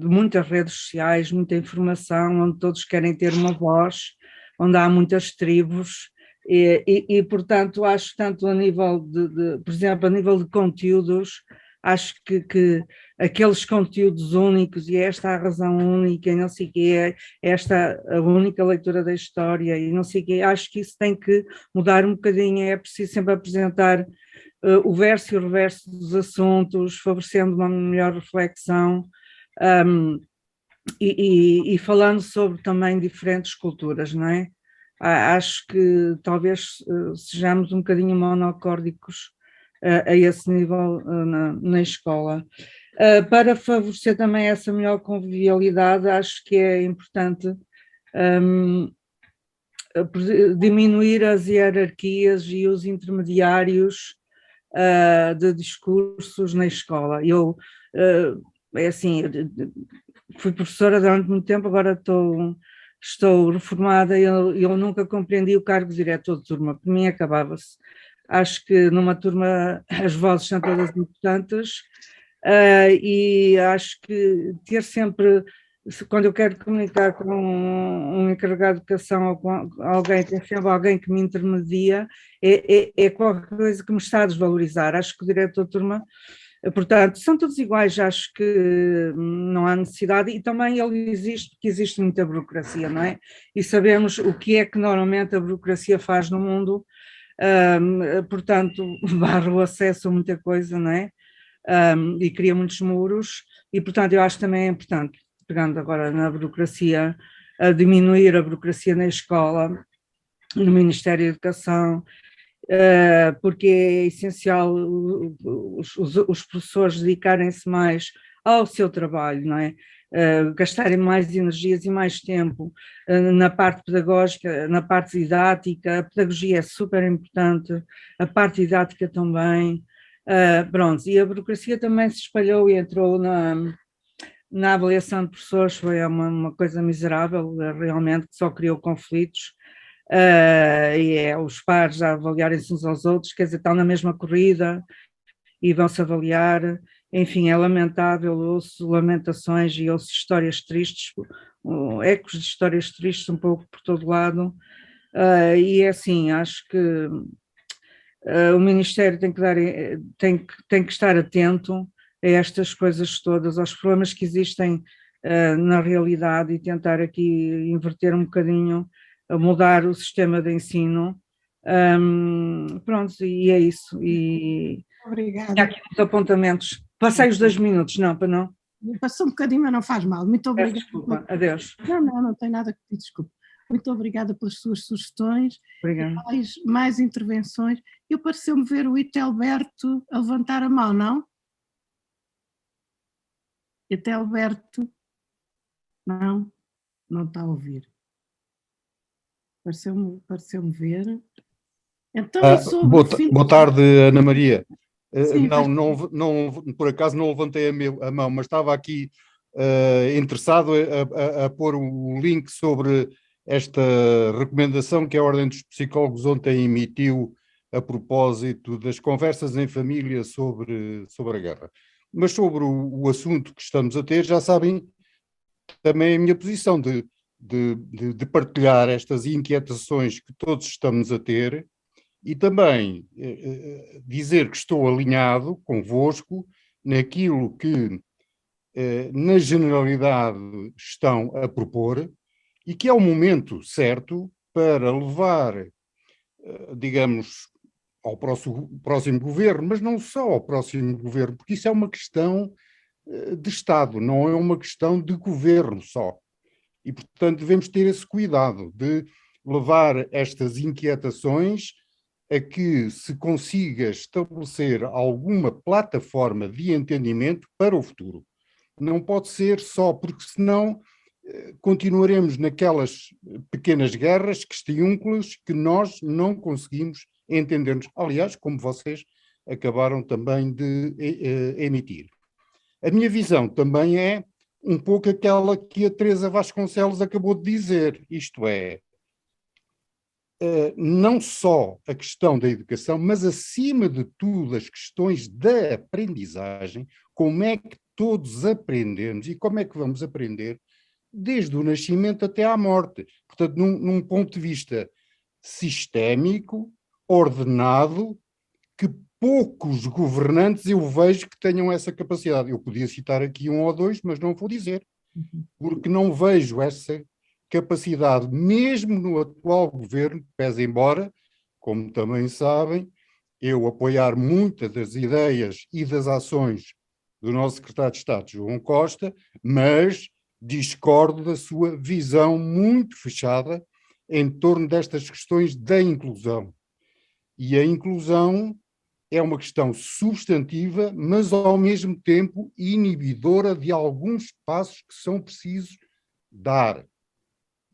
S6: muitas redes sociais, muita informação, onde todos querem ter uma voz, onde há muitas tribos e portanto, acho tanto a nível por exemplo, a nível de conteúdos, acho que aqueles conteúdos únicos e esta a razão única e não sei o quê, esta a única leitura da história e não sei o quê, acho que isso tem que mudar um bocadinho, é preciso sempre apresentar o verso e o reverso dos assuntos, favorecendo uma melhor reflexão e falando sobre também diferentes culturas, não é? Acho que talvez sejamos um bocadinho monocórdicos a esse nível na escola. Para favorecer também essa melhor convivialidade, acho que é importante diminuir as hierarquias e os intermediários de discursos na escola. Eu, é assim, fui professora durante muito tempo, agora estou reformada e eu nunca compreendi o cargo de diretor de turma, por mim acabava-se. Acho que numa turma as vozes são todas importantes e acho que ter sempre, quando eu quero comunicar com um encarregado de educação ou com alguém, tem sempre alguém que me intermedia, é qualquer coisa que me está a desvalorizar. Acho que o diretor de turma, portanto, são todos iguais, acho que não há necessidade, e também ele existe porque existe muita burocracia, não é? E sabemos o que é que normalmente a burocracia faz no mundo, portanto, barra o acesso a muita coisa, não é? E cria muitos muros, e portanto eu acho que também é importante, pegando agora na burocracia, a diminuir a burocracia na escola, no Ministério da Educação, porque é essencial os professores dedicarem-se mais ao seu trabalho, não é? Gastarem mais energias e mais tempo na parte pedagógica, na parte didática. A pedagogia é super importante, a parte didática também. Pronto, e a burocracia também se espalhou e entrou na avaliação de professores, foi uma coisa miserável, realmente, que só criou conflitos. E é os pares a avaliarem-se uns aos outros, quer dizer, estão na mesma corrida e vão-se avaliar. Enfim, é lamentável, ouço lamentações e ouço histórias tristes, ecos de histórias tristes um pouco por todo lado, e é assim, acho que o Ministério tem que estar atento a estas coisas todas, aos problemas que existem na realidade, e tentar aqui inverter um bocadinho, mudar o sistema de ensino. Pronto, e é isso. E
S1: Obrigada.
S6: há aqui uns apontamentos. Passei os 2 minutos, não, para não?
S1: Passou um bocadinho, mas não faz mal. Muito obrigada.
S6: Desculpa, adeus.
S1: Não tem nada que pedir desculpa. Muito obrigada pelas suas sugestões.
S6: Obrigada.
S1: Mais intervenções. Eu pareceu-me ver o Itelberto a levantar a mão, não? Itelberto? Não está a ouvir. Pareceu-me ver. Então,
S7: boa tarde, Ana Maria.
S1: Sim,
S7: não, por acaso não levantei a mão, mas estava aqui interessado a pôr o link sobre esta recomendação que a Ordem dos Psicólogos ontem emitiu a propósito das conversas em família sobre a guerra. Mas sobre o assunto que estamos a ter, já sabem também a minha posição de partilhar estas inquietações que todos estamos a ter, e também dizer que estou alinhado convosco naquilo que, na generalidade, estão a propor, e que é o momento certo para levar, digamos, ao próximo governo, mas não só ao próximo governo, porque isso é uma questão de Estado, não é uma questão de governo só. E, portanto, devemos ter esse cuidado de levar estas inquietações a que se consiga estabelecer alguma plataforma de entendimento para o futuro. Não pode ser só, porque senão continuaremos naquelas pequenas guerras, questiúnculas, que nós não conseguimos entender-nos. Aliás, como vocês acabaram também de emitir. A minha visão também é um pouco aquela que a Teresa Vasconcelos acabou de dizer, isto é, não só a questão da educação, mas acima de tudo as questões da aprendizagem, como é que todos aprendemos e como é que vamos aprender desde o nascimento até à morte. Portanto, num ponto de vista sistémico, ordenado, que poucos governantes eu vejo que tenham essa capacidade. Eu podia citar aqui um ou dois, mas não vou dizer, porque não vejo essa capacidade, mesmo no atual governo, pese embora, como também sabem, eu apoiar muitas das ideias e das ações do nosso secretário de Estado, João Costa, mas discordo da sua visão muito fechada em torno destas questões da inclusão. E a inclusão é uma questão substantiva, mas ao mesmo tempo inibidora de alguns passos que são precisos dar.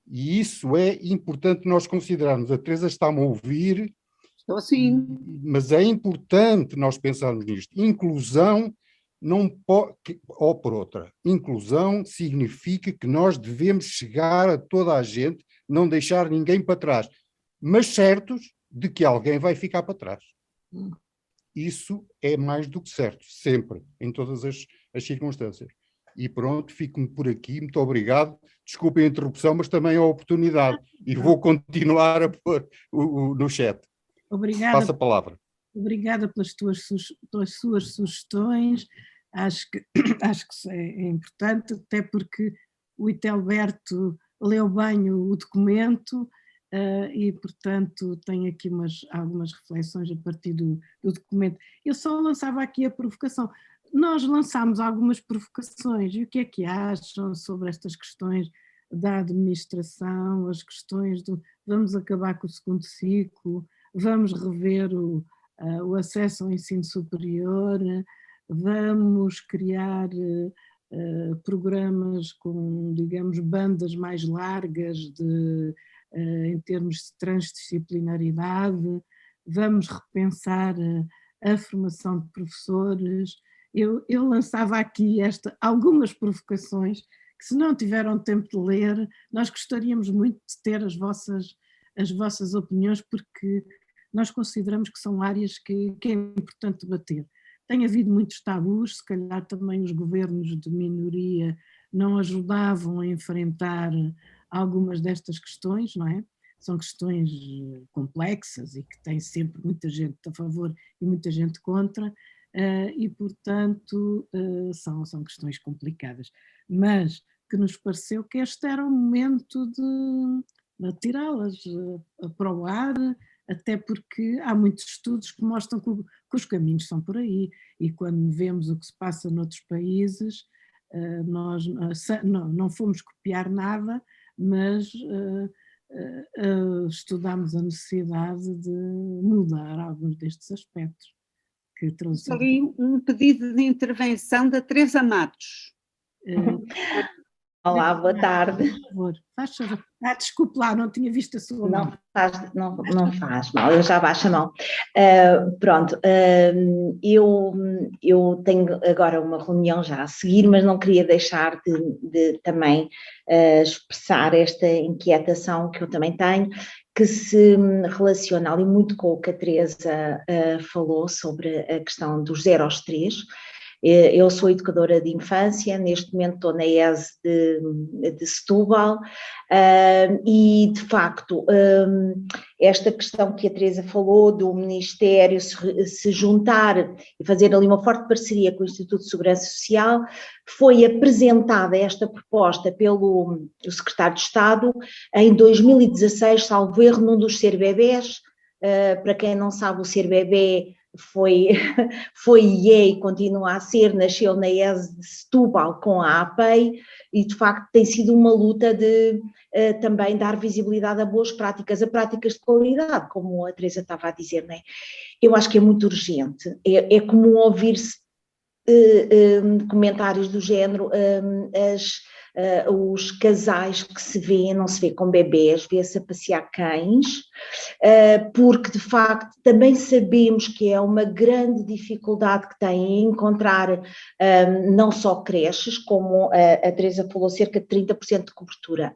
S7: E isso é importante nós considerarmos. A Teresa está-me a ouvir,
S2: Estou sim.
S7: mas é importante nós pensarmos nisto. Inclusão não pode, ou por outra, inclusão significa que nós devemos chegar a toda a gente, não deixar ninguém para trás, mas certos de que alguém vai ficar para trás. Isso é mais do que certo, sempre, em todas as circunstâncias. E pronto, fico-me por aqui, muito obrigado. Desculpem a interrupção, mas também a oportunidade. E vou continuar a pôr no chat.
S1: Obrigada.
S7: Passa a palavra.
S1: Obrigada pelas suas sugestões. Acho que é importante, até porque o Itelberto leu bem o documento e, portanto, tem aqui algumas reflexões a partir do documento. Eu só lançava aqui a provocação. Nós lançámos algumas provocações, e o que é que acham sobre estas questões da administração, as questões do vamos acabar com o segundo ciclo, vamos rever o acesso ao ensino superior, vamos criar programas com, digamos, bandas mais largas em termos de transdisciplinaridade, vamos repensar a formação de professores. Eu lançava aqui algumas provocações que, se não tiveram tempo de ler, nós gostaríamos muito de ter as vossas opiniões, porque nós consideramos que são áreas que é importante debater. Tem havido muitos tabus, se calhar também os governos de minoria não ajudavam a enfrentar algumas destas questões, não é? São questões complexas e que têm sempre muita gente a favor e muita gente contra, e portanto são questões complicadas, mas que nos pareceu que este era o momento de tirá-las para o ar, até porque há muitos estudos que mostram que os caminhos são por aí, e quando vemos o que se passa noutros países, nós não fomos copiar nada, mas estudamos a necessidade de mudar alguns destes aspectos que trouxe.
S2: Ali um pedido de intervenção da Teresa Matos.
S8: Olá, boa tarde.
S1: Por favor, faz favor. Desculpe lá, não tinha visto a sua mão.
S8: Não faz mal, eu já baixo a mão. Pronto, eu tenho agora uma reunião já a seguir, mas não queria deixar de também expressar esta inquietação que eu também tenho, que se relaciona ali muito com o que a Teresa falou sobre a questão dos 0 aos 3. Eu sou educadora de infância, neste momento estou na ESE de Setúbal, e de facto esta questão que a Teresa falou do Ministério se juntar e fazer ali uma forte parceria com o Instituto de Segurança Social, foi apresentada esta proposta pelo Secretário de Estado em 2016, salvo erro, num dos CERBEBés. Para quem não sabe, o CERBEBé foi e é e continua a ser, nasceu na ESE de Setúbal com a APEI, e de facto tem sido uma luta de também dar visibilidade a boas práticas, a práticas de qualidade, como a Teresa estava a dizer, não é? Eu acho que é muito urgente, é comum ouvir-se comentários do género, os casais que se vêem, não se vê com bebês, vê-se a passear cães, porque de facto também sabemos que é uma grande dificuldade que têm em encontrar não só creches, como a Teresa falou, cerca de 30% de cobertura.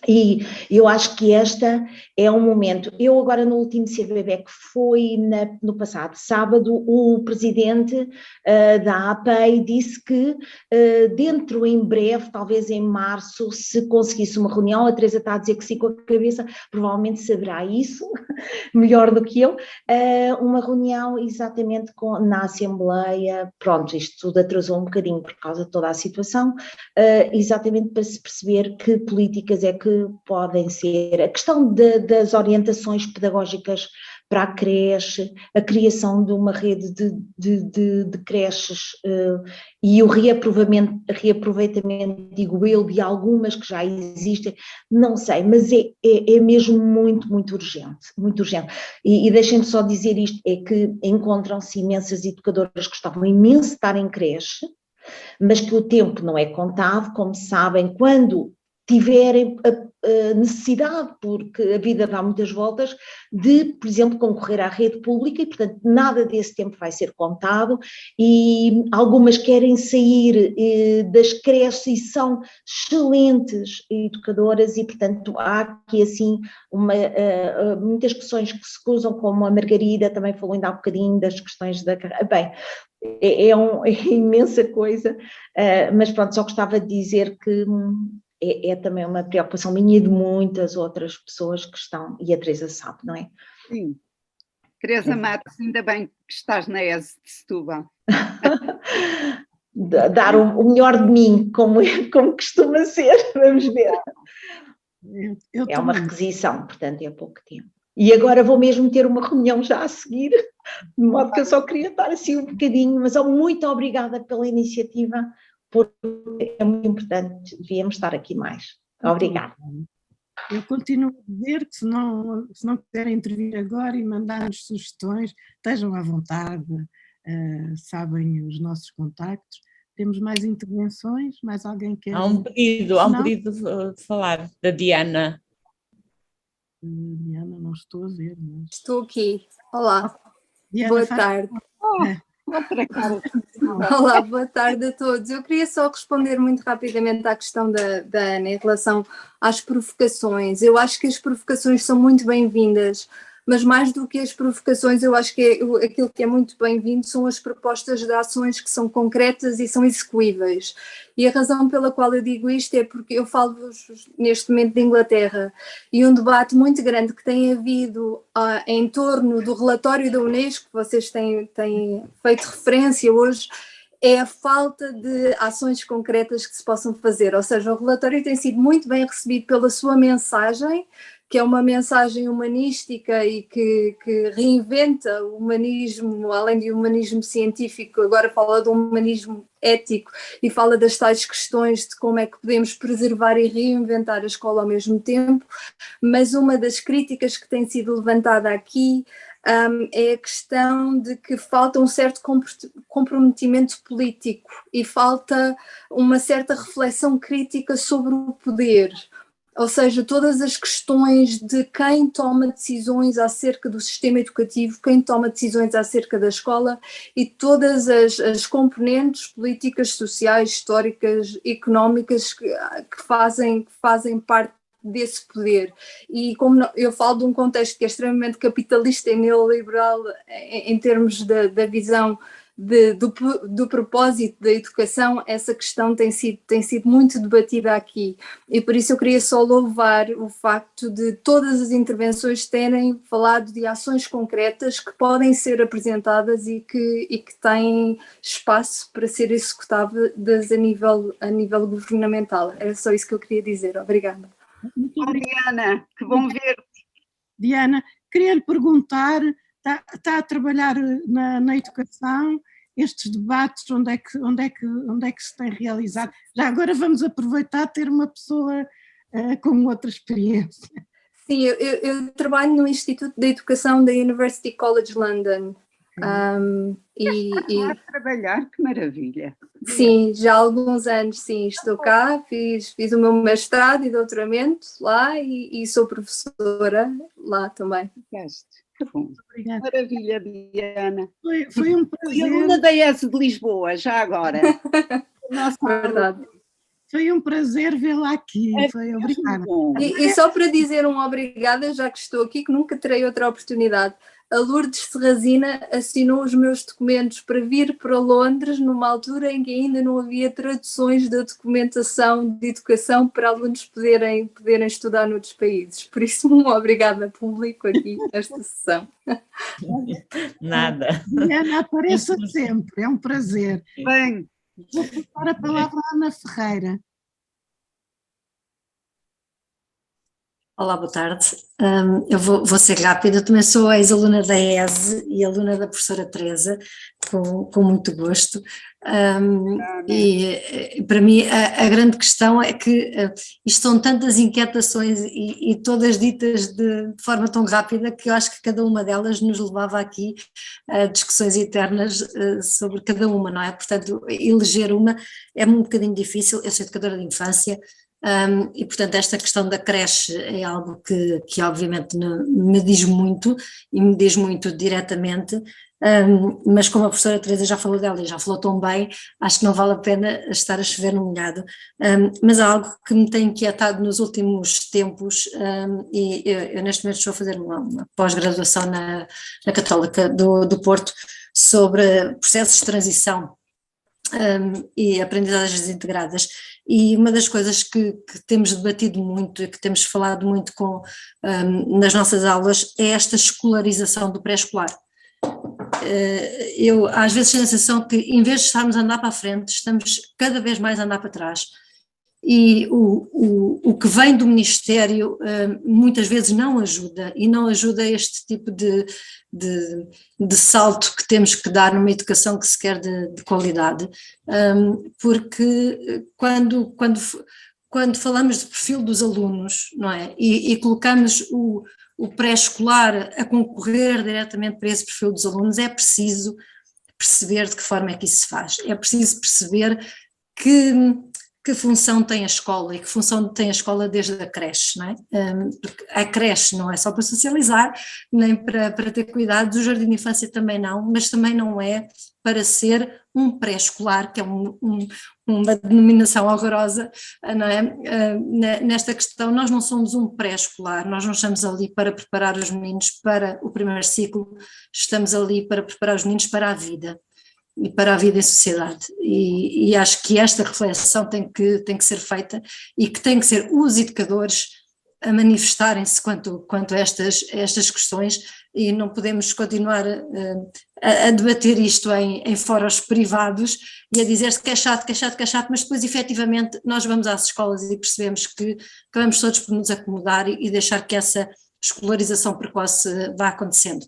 S8: E eu acho que esta é um momento. Eu agora no último CBB, que foi no passado sábado, o presidente da APEI disse que dentro em breve, talvez em março, se conseguisse uma reunião, a Teresa está a dizer que sim com a cabeça, provavelmente saberá isso melhor do que eu, uma reunião exatamente na Assembleia. Pronto, isto tudo atrasou um bocadinho por causa de toda a situação, exatamente para se perceber que políticas é que podem ser, a questão das orientações pedagógicas para a creche, a criação de uma rede de creches e o reaproveitamento, digo eu, de algumas que já existem, não sei, mas é mesmo muito, muito urgente, muito urgente. E deixem-me só dizer isto, é que encontram-se imensas educadoras que gostavam imenso de estar em creche, mas que o tempo não é contado, como sabem, quando tiverem a necessidade, porque a vida dá muitas voltas, de, por exemplo, concorrer à rede pública e, portanto, nada desse tempo vai ser contado e algumas querem sair das creches e são excelentes educadoras e, portanto, há aqui, assim, muitas questões que se cruzam, como a Margarida também falou ainda há bocadinho das questões da... Bem, é imensa coisa, mas pronto, só gostava de dizer que é também uma preocupação minha e de muitas outras pessoas que estão, e a Teresa sabe, não é?
S2: Sim. Teresa Matos, ainda bem que estás na ESE de Setúbal.
S8: Dar o melhor de mim, como costuma ser, vamos ver. É uma requisição, portanto é pouco tempo. E agora vou mesmo ter uma reunião já a seguir, de modo que eu só queria estar assim um bocadinho, mas muito obrigada pela iniciativa, porque é muito importante, devíamos estar aqui mais. Obrigada.
S1: Eu continuo a dizer que se não quiserem intervir agora e mandar-nos sugestões, estejam à vontade, sabem os nossos contactos. Temos mais intervenções? Mais alguém quer?
S4: Há um pedido de falar, da Diana.
S1: Diana, não estou a ver. Mas...
S9: Estou aqui. Olá.
S1: Diana,
S9: boa tarde. Olá, boa tarde a todos. Eu queria só responder muito rapidamente à questão da Ana em relação às provocações. Eu acho que as provocações são muito bem-vindas, mas mais do que as provocações, eu acho que aquilo que é muito bem-vindo são as propostas de ações que são concretas e são execuíveis. E a razão pela qual eu digo isto é porque eu falo neste momento de Inglaterra e um debate muito grande que tem havido em torno do relatório da Unesco, que vocês têm feito referência hoje, é a falta de ações concretas que se possam fazer. Ou seja, o relatório tem sido muito bem recebido pela sua mensagem, que é uma mensagem humanística e que reinventa o humanismo, além de humanismo científico, agora fala de um humanismo ético e fala das tais questões de como é que podemos preservar e reinventar a escola ao mesmo tempo, mas uma das críticas que tem sido levantada aqui é a questão de que falta um certo comprometimento político e falta uma certa reflexão crítica sobre o poder. Ou seja, todas as questões de quem toma decisões acerca do sistema educativo, quem toma decisões acerca da escola e todas as componentes políticas, sociais, históricas, económicas que fazem parte desse poder. E como eu falo de um contexto que é extremamente capitalista e neoliberal em termos da visão do propósito da educação, essa questão tem sido muito debatida aqui e por isso eu queria só louvar o facto de todas as intervenções terem falado de ações concretas que podem ser apresentadas e que têm espaço para ser executadas a nível governamental. Era só isso que eu queria dizer. Obrigada.
S2: Muito obrigada, que bom ver-te.
S1: Diana, queria lhe perguntar, está a trabalhar na educação, estes debates, onde é que se tem realizado? Já agora vamos aproveitar ter uma pessoa com outra experiência.
S9: Sim, eu trabalho no Instituto de Educação da University College London.
S2: A trabalhar, que maravilha.
S9: Sim, já há alguns anos, sim, estou cá, fiz o meu mestrado e doutoramento lá e sou professora lá também.
S2: Que bom. Obrigada. Maravilha, Diana.
S1: Foi um prazer.
S2: Fui aluna da ESE de Lisboa, já agora.
S9: Nossa, verdade.
S1: Foi um prazer vê-la aqui, foi obrigada.
S9: E só para dizer um obrigada, já que estou aqui, que nunca terei outra oportunidade, a Lourdes Serrazina assinou os meus documentos para vir para Londres numa altura em que ainda não havia traduções da documentação de educação para alunos poderem estudar noutros países. Por isso, um obrigada público aqui nesta sessão.
S4: Nada.
S1: Diana, apareça sempre, é um prazer.
S2: Bem.
S1: Vou passar a palavra à Ana Ferreira.
S10: Olá, boa tarde. Eu vou ser rápida. Eu também sou ex-aluna da ESE e aluna da professora Teresa, com muito gosto. E para mim a grande questão é que isto são tantas inquietações e todas ditas de forma tão rápida que eu acho que cada uma delas nos levava aqui a discussões eternas sobre cada uma, não é? Portanto, eleger uma é um bocadinho difícil. Eu sou educadora de infância, E portanto esta questão da creche é algo que obviamente me diz muito e me diz muito diretamente, mas como a professora Teresa já falou dela e já falou tão bem, acho que não vale a pena estar a chover no molhado, mas há algo que me tem inquietado nos últimos tempos, e eu neste momento estou a fazer uma pós-graduação na Católica do Porto sobre processos de transição e aprendizagens integradas, e uma das coisas que temos debatido muito e que temos falado muito nas nossas aulas é esta escolarização do pré-escolar. Eu às vezes tenho a sensação que em vez de estarmos a andar para a frente, estamos cada vez mais a andar para trás, e o que vem do Ministério muitas vezes não ajuda, e não ajuda este tipo de salto que temos que dar numa educação que se quer de qualidade, porque quando falamos de perfil dos alunos, não é, e colocamos o pré-escolar a concorrer diretamente para esse perfil dos alunos, é preciso perceber de que forma é que isso se faz, é preciso perceber que função tem a escola e que função tem a escola desde a creche, não é? Porque a creche não é só para socializar, nem para ter cuidados, o jardim de infância também não, mas também não é para ser um pré-escolar, que é uma denominação horrorosa, não é? Nesta questão nós não somos um pré-escolar, nós não estamos ali para preparar os meninos para o primeiro ciclo, estamos ali para preparar os meninos para a vida. E para a vida em sociedade, e acho que esta reflexão tem que ser feita, e que tem que ser os educadores a manifestarem-se quanto a estas questões, e não podemos continuar a debater isto em fóruns privados e a dizer-se que é chato, mas depois efetivamente nós vamos às escolas e percebemos que acabamos todos por nos acomodar e deixar que essa escolarização precoce vá acontecendo.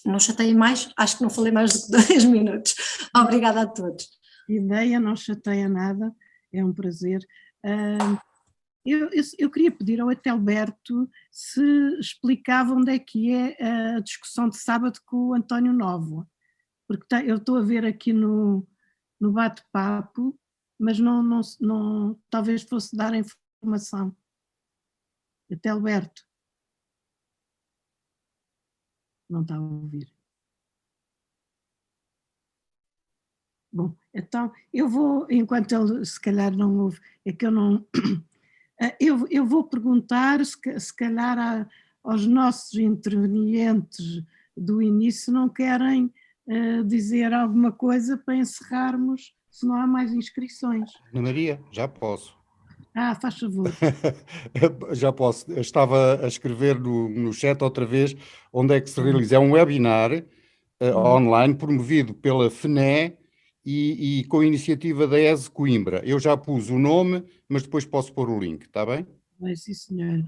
S10: Não chatei mais, acho que não falei mais do que 2 minutos. Obrigada a todos.
S1: Ideia, não chateia nada, é um prazer. Eu queria pedir ao Etelberto se explicava onde é que é a discussão de sábado com o António Novo, porque eu estou a ver aqui no bate-papo, mas não, talvez fosse dar a informação. Etelberto. Não está a ouvir. Bom, então eu vou, enquanto ele se calhar não ouve, é que eu não... Eu vou perguntar, se calhar aos nossos intervenientes do início, se não querem dizer alguma coisa para encerrarmos, se não há mais inscrições.
S7: Ana Maria, já posso.
S1: Faz favor.
S7: Já posso. Eu estava a escrever no chat outra vez onde é que se realiza. É um webinar online promovido pela FNE e com a iniciativa da ESE Coimbra. Eu já pus o nome, mas depois posso pôr o link, está bem?
S1: Sim, senhor.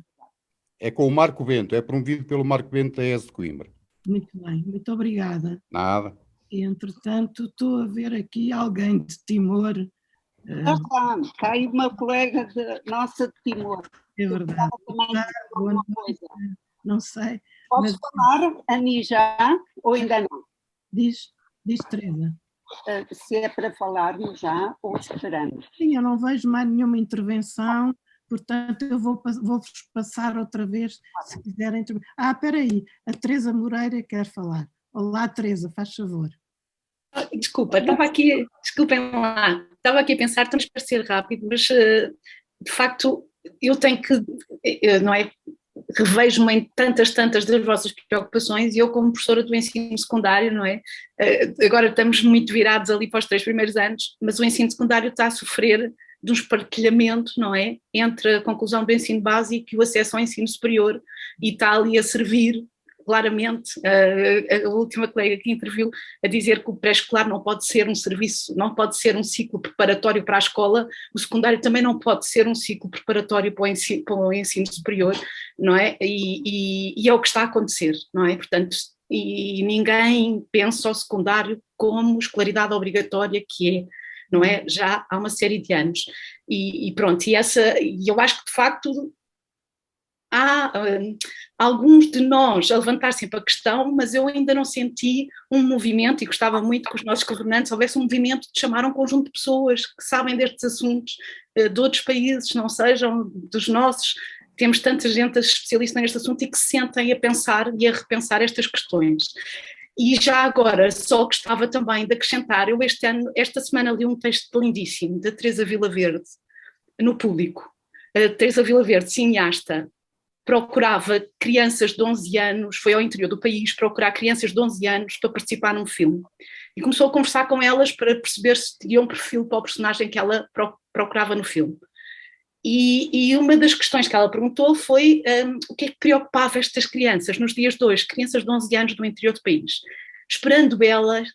S7: É com o Marco Bento, é promovido pelo Marco Bento da ESE de Coimbra.
S1: Muito bem, muito obrigada.
S7: Nada.
S1: E, entretanto, estou a ver aqui alguém de Timor.
S2: Está aí uma colega nossa de Timor.
S1: É verdade. Não sei.
S2: Posso falar, Ani, já? Ou ainda não?
S1: Diz Teresa.
S2: Se é para falarmos já ou esperamos?
S1: Sim, eu não vejo mais nenhuma intervenção, portanto eu vou-vos passar outra vez, se quiserem. Espera aí, a Teresa Moreira quer falar. Olá, Teresa, faz favor.
S11: Desculpem lá, estava aqui a pensar, estamos para ser rápido, mas de facto eu tenho que, não é, revejo-me em tantas das vossas preocupações, e eu como professora do ensino secundário, não é, agora estamos muito virados ali para os 3 primeiros anos, mas o ensino secundário está a sofrer de um espartilhamento, não é, entre a conclusão do ensino básico e o acesso ao ensino superior, e está ali a servir claramente, a última colega que interviu a dizer que o pré-escolar não pode ser um serviço, não pode ser um ciclo preparatório para a escola, o secundário também não pode ser um ciclo preparatório para o ensino superior, não é? E é o que está a acontecer, não é? Portanto, e ninguém pensa o secundário como escolaridade obrigatória que é, não é? Já há uma série de anos. E pronto, e eu acho que de facto há alguns de nós a levantar sempre a questão, mas eu ainda não senti um movimento, e gostava muito que os nossos governantes houvesse um movimento de chamar um conjunto de pessoas que sabem destes assuntos, de outros países, não sejam dos nossos. Temos tanta gente especialista neste assunto e que se sentem a pensar e a repensar estas questões. E já agora, só gostava também de acrescentar, eu esta semana li um texto lindíssimo da Teresa Vilaverde, no Público. A Teresa Vilaverde, cineasta, procurava crianças de 11 anos, foi ao interior do país procurar crianças de 11 anos para participar num filme. E começou a conversar com elas para perceber se tinham um perfil para o personagem que ela procurava no filme. E uma das questões que ela perguntou foi o que é que preocupava estas crianças nos dias de hoje, crianças de 11 anos do interior do país, esperando elas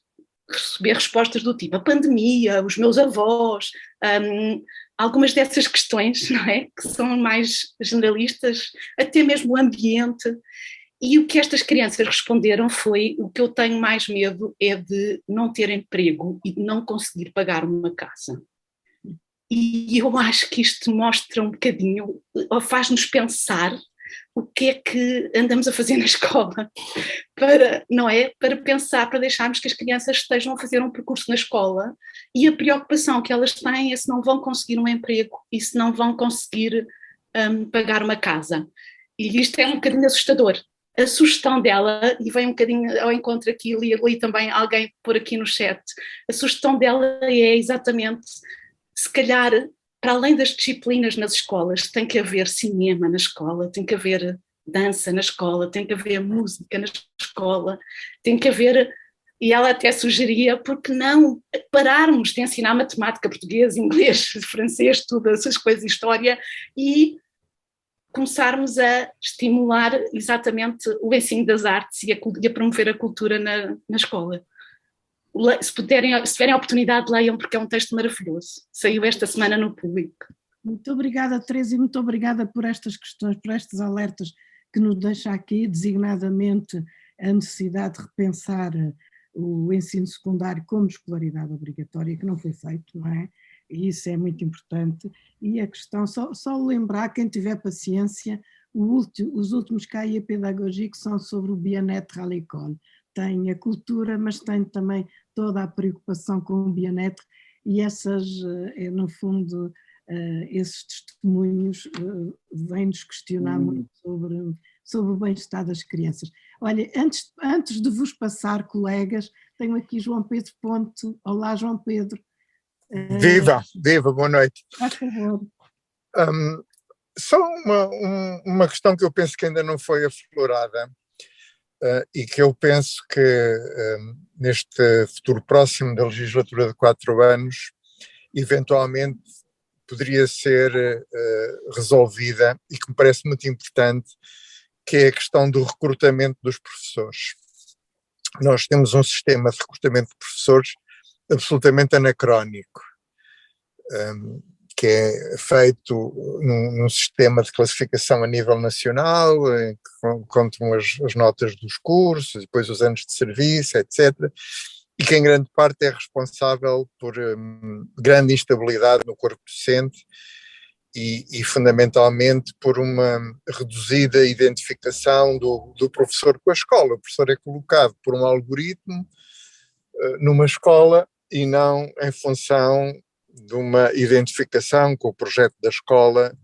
S11: receber respostas do tipo a pandemia, os meus avós, algumas dessas questões, não é? Que são mais generalistas, até mesmo o ambiente. E o que estas crianças responderam foi: o que eu tenho mais medo é de não ter emprego e de não conseguir pagar uma casa. E eu acho que isto mostra um bocadinho, ou faz-nos pensar o que é que andamos a fazer na escola, não é? Para pensar, para deixarmos que as crianças estejam a fazer um percurso na escola, e a preocupação que elas têm é se não vão conseguir um emprego e se não vão conseguir pagar uma casa. E isto é um bocadinho assustador. A sugestão dela, e vem um bocadinho ao encontro aqui, li também alguém por aqui no chat, a sugestão dela é exatamente, se calhar, para além das disciplinas nas escolas, tem que haver cinema na escola, tem que haver dança na escola, tem que haver música na escola, tem que haver, e ela até sugeria, porque não pararmos de ensinar matemática, português, inglês, francês, todas essas coisas, história, e começarmos a estimular exatamente o ensino das artes e a promover a cultura na escola. Se tiverem a oportunidade, leiam, porque é um texto maravilhoso. Saiu esta semana no Público.
S1: Muito obrigada, Teresa, e muito obrigada por estas questões, por estes alertas que nos deixa aqui, designadamente a necessidade de repensar o ensino secundário como escolaridade obrigatória, que não foi feito, não é? E isso é muito importante. E a questão, só lembrar, quem tiver paciência, os últimos CAI pedagógicos são sobre o bien-être à l'école. Tem a cultura, mas tem também toda a preocupação com o bien-être, e no fundo, esses testemunhos vêm-nos questionar muito sobre o bem-estar das crianças. Olha, antes de vos passar, colegas, tenho aqui João Pedro Ponte. Olá, João Pedro.
S12: Viva, boa noite.
S1: Faz favor.
S12: Só uma questão que eu penso que ainda não foi aflorada, e que eu penso que neste futuro próximo da legislatura de 4 anos, eventualmente poderia ser resolvida, e que me parece muito importante, que é a questão do recrutamento dos professores. Nós temos um sistema de recrutamento de professores absolutamente anacrónico, que é feito num sistema de classificação a nível nacional, em que contam as notas dos cursos, depois os anos de serviço, etc., e que em grande parte é responsável por grande instabilidade no corpo docente e fundamentalmente por uma reduzida identificação do professor com a escola. O professor é colocado por um algoritmo numa escola e não em função de uma identificação com o projeto da escola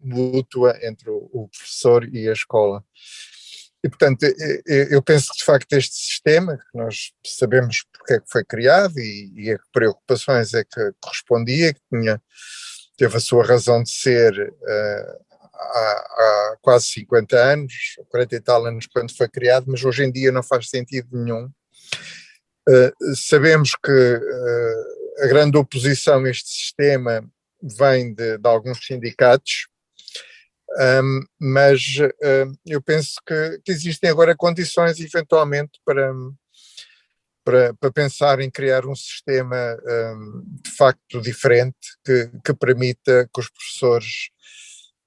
S12: mútua entre o professor e a escola. E, portanto, eu penso que, de facto, este sistema, que nós sabemos porque é que foi criado e a que preocupações é que correspondia, que teve a sua razão de ser há quase 50 anos, 40 e tal anos quando foi criado, mas hoje em dia não faz sentido nenhum. Sabemos que a grande oposição a este sistema vem de alguns sindicatos, mas eu penso que existem agora condições eventualmente para pensar em criar um sistema de facto diferente que permita que os professores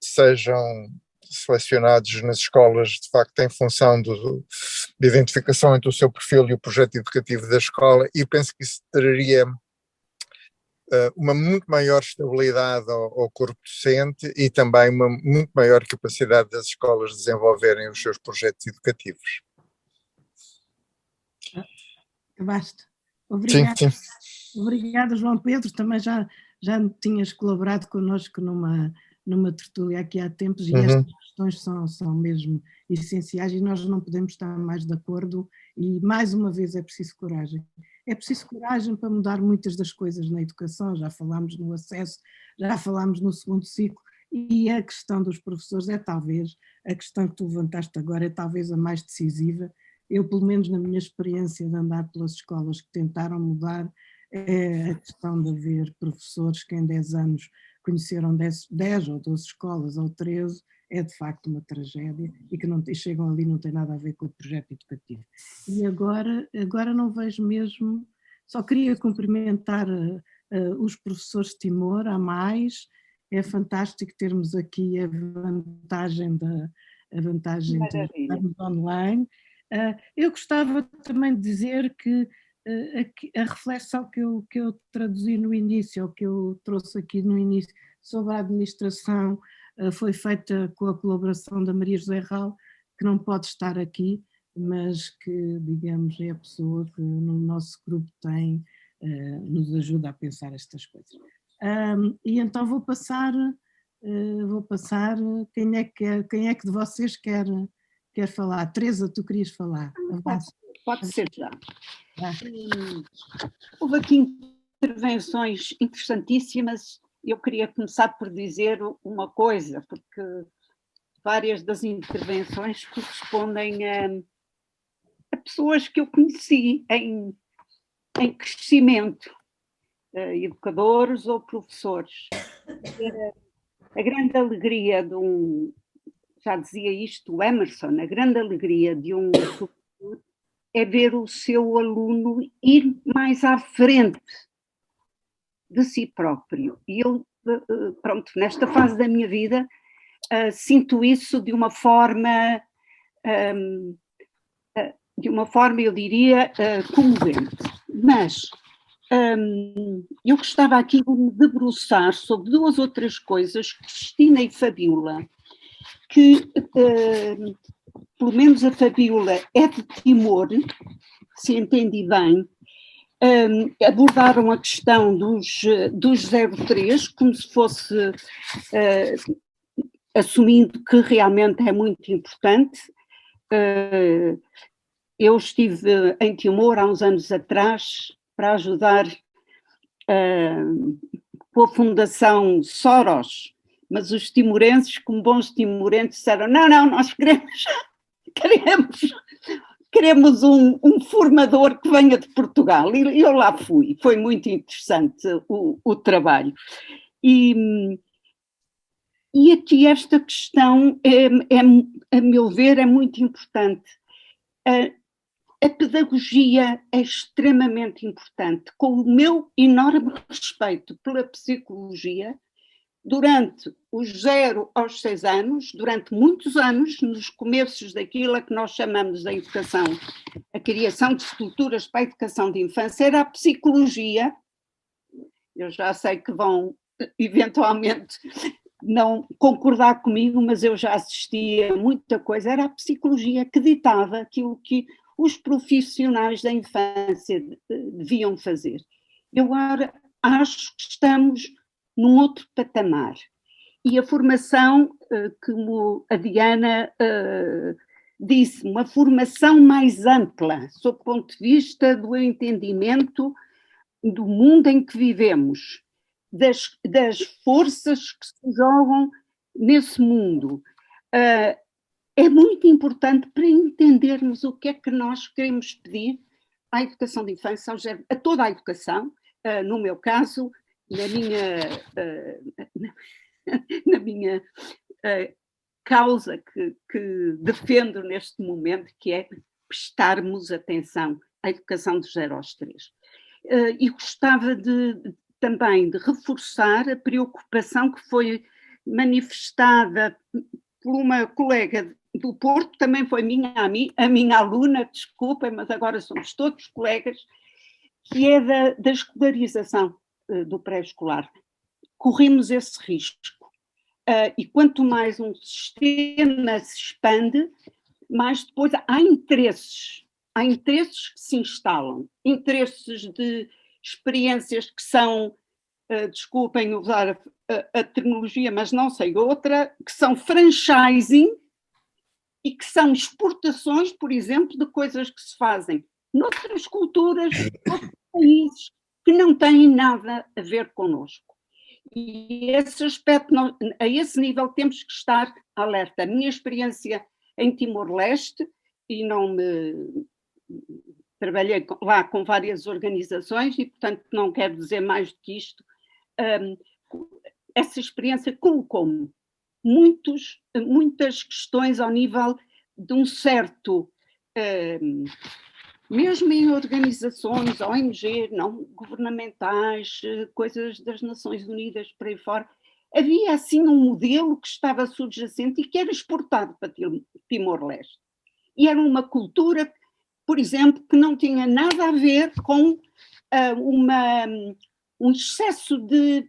S12: sejam selecionados nas escolas de facto em função de identificação entre o seu perfil e o projeto educativo da escola, e penso que isso traria uma muito maior estabilidade ao corpo docente e também uma muito maior capacidade das escolas de desenvolverem os seus projetos educativos.
S1: Basta. Obrigada.
S12: Sim, sim.
S1: Obrigada, João Pedro. Também já tinhas colaborado connosco numa tertúlia aqui há tempos, e estas questões são mesmo essenciais e nós não podemos estar mais de acordo, e mais uma vez é preciso coragem. É preciso coragem para mudar muitas das coisas na educação, já falámos no acesso, já falámos no segundo ciclo, e a questão dos professores é talvez, a questão que tu levantaste agora é talvez a mais decisiva. Eu, pelo menos na minha experiência de andar pelas escolas que tentaram mudar, é a questão de haver professores que em 10 anos conheceram 10 ou 12 escolas ou 13, é de facto uma tragédia, e que chegam ali não tem nada a ver com o projeto educativo. E agora não vejo mesmo, só queria cumprimentar os professores de Timor, há mais, é fantástico termos aqui a vantagem de estarmos online. Eu gostava também de dizer que a reflexão que eu traduzi no início, ou que eu trouxe aqui no início, sobre a administração, foi feita com a colaboração da Maria José Ral, que não pode estar aqui, mas que, digamos, é a pessoa que no nosso grupo nos ajuda a pensar estas coisas. E então vou passar, quem é que de vocês quer falar? Teresa, tu querias falar?
S2: Pode ser já. Houve aqui intervenções interessantíssimas. Eu queria começar por dizer uma coisa, porque várias das intervenções correspondem a pessoas que eu conheci em crescimento, educadores ou professores. A grande alegria já dizia isto o Emerson, a grande alegria de um professor é ver o seu aluno ir mais à frente de si próprio. E eu, pronto, nesta fase da minha vida, sinto isso de uma forma, eu diria, comovente. Mas eu gostava aqui de me debruçar sobre duas outras coisas, Cristina e Fabiola, que, pelo menos a Fabiola é de Timor, se entendi bem, abordaram a questão dos 03 como se fosse, assumindo que realmente é muito importante. Eu estive em Timor há uns anos atrás para ajudar com a Fundação Soros, mas os timorenses, como bons timorenses, disseram não, nós queremos um formador que venha de Portugal, e eu lá fui, foi muito interessante o trabalho. E aqui esta questão, a meu ver, é muito importante. A pedagogia é extremamente importante, com o meu enorme respeito pela psicologia. Durante os 0 aos 6 anos, durante muitos anos, nos começos daquilo a que nós chamamos da educação, a criação de estruturas para a educação de infância, era a psicologia. Eu já sei que vão eventualmente não concordar comigo, mas eu já assisti a muita coisa, era a psicologia que ditava aquilo que os profissionais da infância deviam fazer. Eu acho que estamos num outro patamar. E a formação, como a Diana disse, uma formação mais ampla, sob o ponto de vista do entendimento do mundo em que vivemos, das forças que se jogam nesse mundo. É muito importante para entendermos o que é que nós queremos pedir à educação de infância, a toda a educação, no meu caso, na minha causa que defendo neste momento, que é prestarmos atenção à educação dos 0 aos 3. E gostava também de reforçar a preocupação que foi manifestada por uma colega do Porto, também foi a minha aluna, desculpem, mas agora somos todos colegas, que é da escolarização. do pré-escolar. Corremos esse risco. E quanto mais um sistema se expande, mais depois há interesses que se instalam, interesses de experiências que são, desculpem usar a terminologia, mas não sei outra, que são franchising e que são exportações, por exemplo, de coisas que se fazem noutras culturas, noutros países, que não têm nada a ver connosco. E esse aspecto, a esse nível temos que estar alerta. A minha experiência em Timor-Leste, e trabalhei lá com várias organizações e, portanto, não quero dizer mais do que isto, essa experiência colocou-me muitas questões ao nível de um certo, mesmo em organizações, ONG, não governamentais, coisas das Nações Unidas, por aí fora, havia assim um modelo que estava subjacente e que era exportado para Timor-Leste. E era uma cultura, por exemplo, que não tinha nada a ver com um excesso de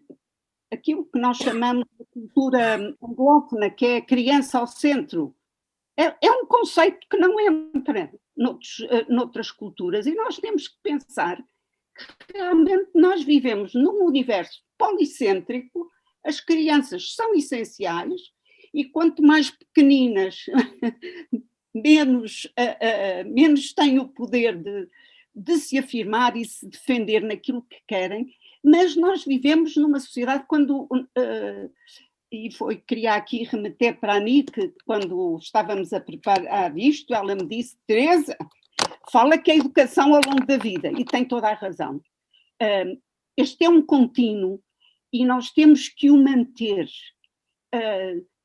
S2: aquilo que nós chamamos de cultura anglófona, que é a criança ao centro. É um conceito que não entra noutras culturas, e nós temos que pensar que realmente nós vivemos num universo policêntrico, as crianças são essenciais, e quanto mais pequeninas, menos têm o poder de se afirmar e se defender naquilo que querem, mas nós vivemos numa sociedade e queria aqui remeter para a Anique, quando estávamos a preparar isto, ela me disse, Teresa, fala que a educação ao longo da vida, e tem toda a razão. Este é um contínuo e nós temos que o manter,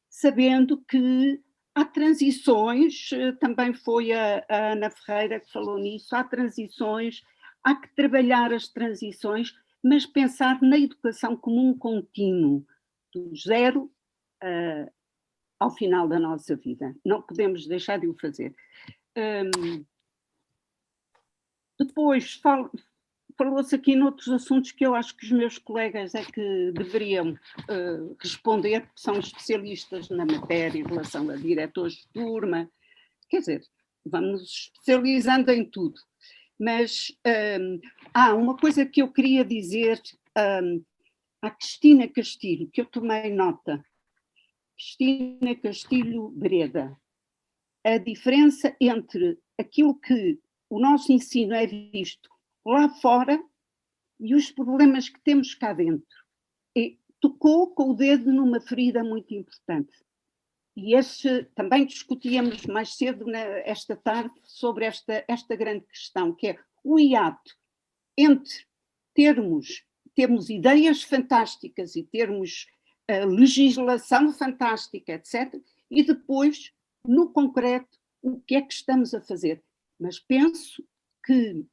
S2: sabendo que há transições, também foi a Ana Ferreira que falou nisso, há transições, há que trabalhar as transições, mas pensar na educação como um contínuo, do zero ao final da nossa vida. Não podemos deixar de o fazer. Depois, falou-se aqui noutros assuntos que eu acho que os meus colegas é que deveriam responder, porque são especialistas na matéria em relação a diretores de turma. Quer dizer, vamos especializando em tudo. Mas há uma coisa que eu queria dizer à Cristina Castilho, que eu tomei nota. Cristina Castilho Breda. A diferença entre aquilo que o nosso ensino é visto lá fora e os problemas que temos cá dentro. E tocou com o dedo numa ferida muito importante. E também discutíamos mais cedo, esta tarde, sobre esta grande questão, que é o hiato entre termos ideias fantásticas e termos legislação fantástica, etc., e depois, no concreto, o que é que estamos a fazer. Mas penso que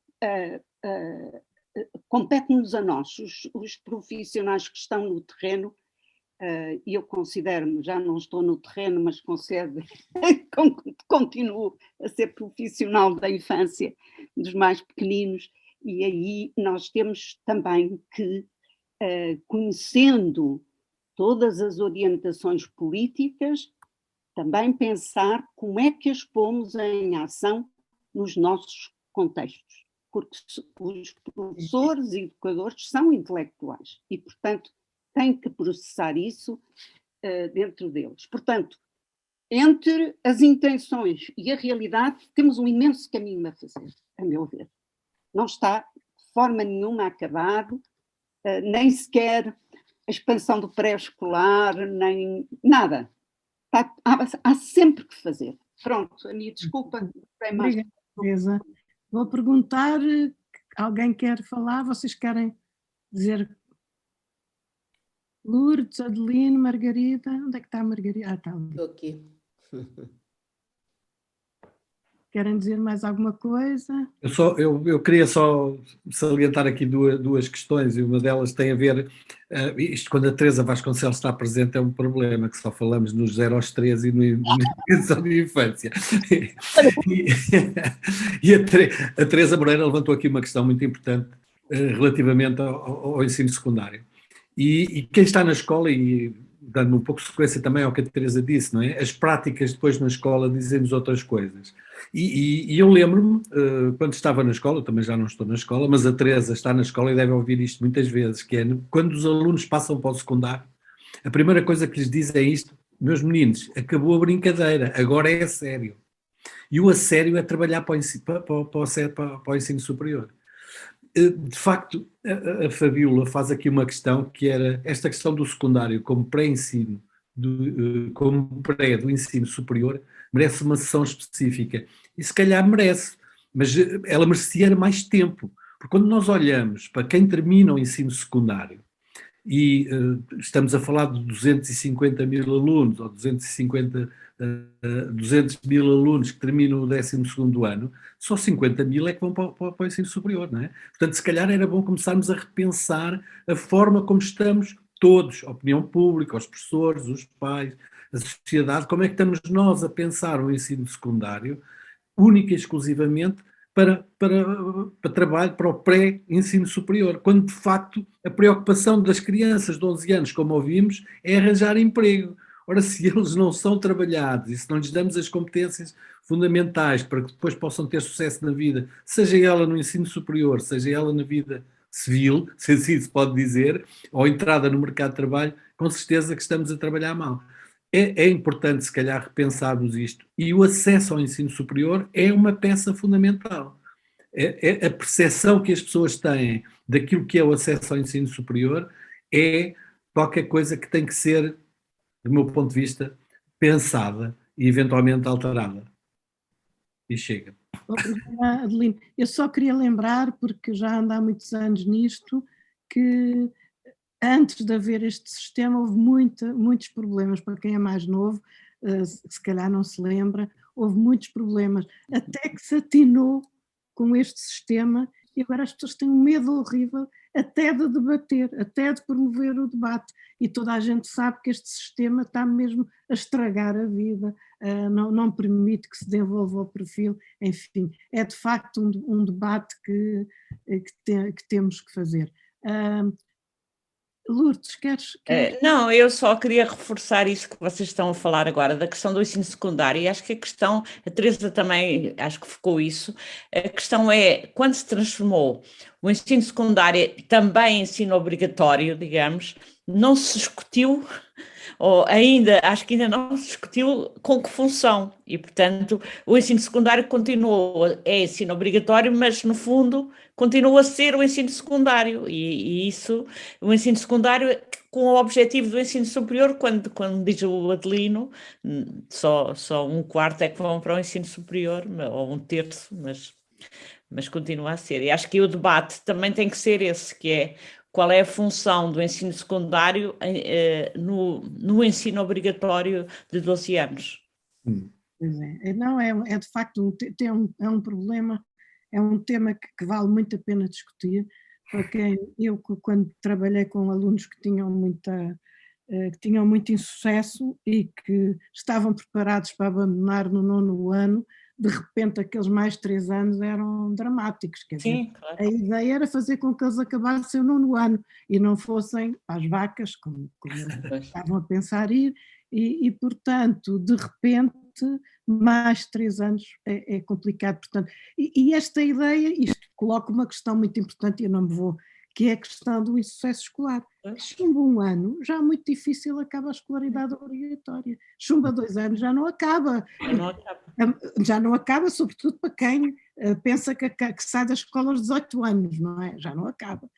S2: compete-nos a nós, os profissionais que estão no terreno, e eu considero-me, já não estou no terreno, mas continuo a ser profissional da infância, dos mais pequeninos, e aí nós temos também que, conhecendo todas as orientações políticas, também pensar como é que as pomos em ação nos nossos contextos, porque os professores e educadores são intelectuais e, portanto, têm que processar isso dentro deles. Portanto, entre as intenções e a realidade, temos um imenso caminho a fazer, a meu ver. Não está de forma nenhuma acabado, nem sequer a expansão do pré-escolar, nem nada. Há sempre que fazer. Pronto, Ani, desculpa.
S1: Obrigada, Teresa. Vou perguntar, alguém quer falar? Vocês querem dizer? Lourdes, Adeline, Margarida. Onde é que está a Margarida? Está ali.
S5: Estou aqui.
S1: Querem dizer mais alguma coisa?
S3: Eu queria só salientar aqui duas questões, e uma delas tem a ver, isto quando a Teresa Vasconcelos está presente é um problema, que só falamos nos 0 aos 13 e na educação de infância. E a Teresa Moreira levantou aqui uma questão muito importante, relativamente ao ensino secundário. E quem está na escola, e dando um pouco de sequência também ao que a Teresa disse, não é? As práticas depois na escola dizem-nos outras coisas. E eu lembro-me, quando estava na escola, também já não estou na escola, mas a Teresa está na escola e deve ouvir isto muitas vezes, que é quando os alunos passam para o secundário, a primeira coisa que lhes diz é isto: meus meninos, acabou a brincadeira, agora é a sério. E o a sério é trabalhar para o ensino superior. De facto, a Fabíola faz aqui uma questão que era esta questão do secundário como pré-ensino, como pré do ensino superior, merece uma sessão específica. E se calhar merece, mas ela merecia mais tempo, porque quando nós olhamos para quem termina o ensino secundário, e estamos a falar de 250 mil alunos, ou 200 mil alunos que terminam o 12º ano, só 50 mil é que vão para o ensino superior, não é? Portanto, se calhar era bom começarmos a repensar a forma como estamos todos, a opinião pública, os professores, os pais, a sociedade, como é que estamos nós a pensar o ensino secundário, única e exclusivamente para trabalho, para o pré-ensino superior, quando de facto a preocupação das crianças de 11 anos, como ouvimos, é arranjar emprego. Ora, se eles não são trabalhados e se não lhes damos as competências fundamentais para que depois possam ter sucesso na vida, seja ela no ensino superior, seja ela na vida civil, se assim se pode dizer, ou entrada no mercado de trabalho, com certeza que estamos a trabalhar mal. É importante, se calhar, repensarmos isto. E o acesso ao ensino superior é uma peça fundamental. É a percepção que as pessoas têm daquilo que é o acesso ao ensino superior é qualquer coisa que tem que ser, do meu ponto de vista, pensada e eventualmente alterada. E chega.
S1: Obrigada, Adelino. Eu só queria lembrar, porque já ando há muitos anos nisto, que antes de haver este sistema houve muitos problemas. Para quem é mais novo, se calhar não se lembra, houve muitos problemas, até que se atinou com este sistema, e agora as pessoas têm um medo horrível até de debater, até de promover o debate, e toda a gente sabe que este sistema está mesmo a estragar a vida, não permite que se desenvolva o perfil, enfim, é de facto um debate que temos que fazer. Lourdes, queres?
S4: Não, eu só queria reforçar isso que vocês estão a falar agora, da questão do ensino secundário, e acho que a Teresa também, acho que focou isso, a questão é, quando se transformou o ensino secundário também em ensino obrigatório, digamos, não se discutiu, ou acho que ainda não se discutiu com que função, e portanto o ensino secundário é ensino obrigatório, mas no fundo continua a ser o ensino secundário, e isso, o ensino secundário com o objetivo do ensino superior, quando diz o Adelino, só 1/4 é que vão para o ensino superior, ou 1/3, mas continua a ser, e acho que o debate também tem que ser esse, que é qual é a função do ensino secundário no ensino obrigatório de 12 anos.
S1: Pois é. Não, é de facto um problema, é um tema que vale muito a pena discutir, para quem eu, quando trabalhei com alunos que tinham muito insucesso e que estavam preparados para abandonar no 9º ano, de repente aqueles mais 3 anos eram dramáticos, quer dizer,
S4: Sim, claro.
S1: A ideia era fazer com que eles acabassem o 9º ano e não fossem às vacas, como eles estavam a pensar ir, e portanto, de repente, mais 3 anos é complicado, portanto, e esta ideia, isto coloca uma questão muito importante, e eu não me vou, que é a questão do insucesso escolar. Chumba 1 ano, já é muito difícil acaba a escolaridade obrigatória. Chumba 2 anos, já não acaba. Já não acaba, sobretudo para quem pensa que sai da escola aos 18 anos, não é? Já não acaba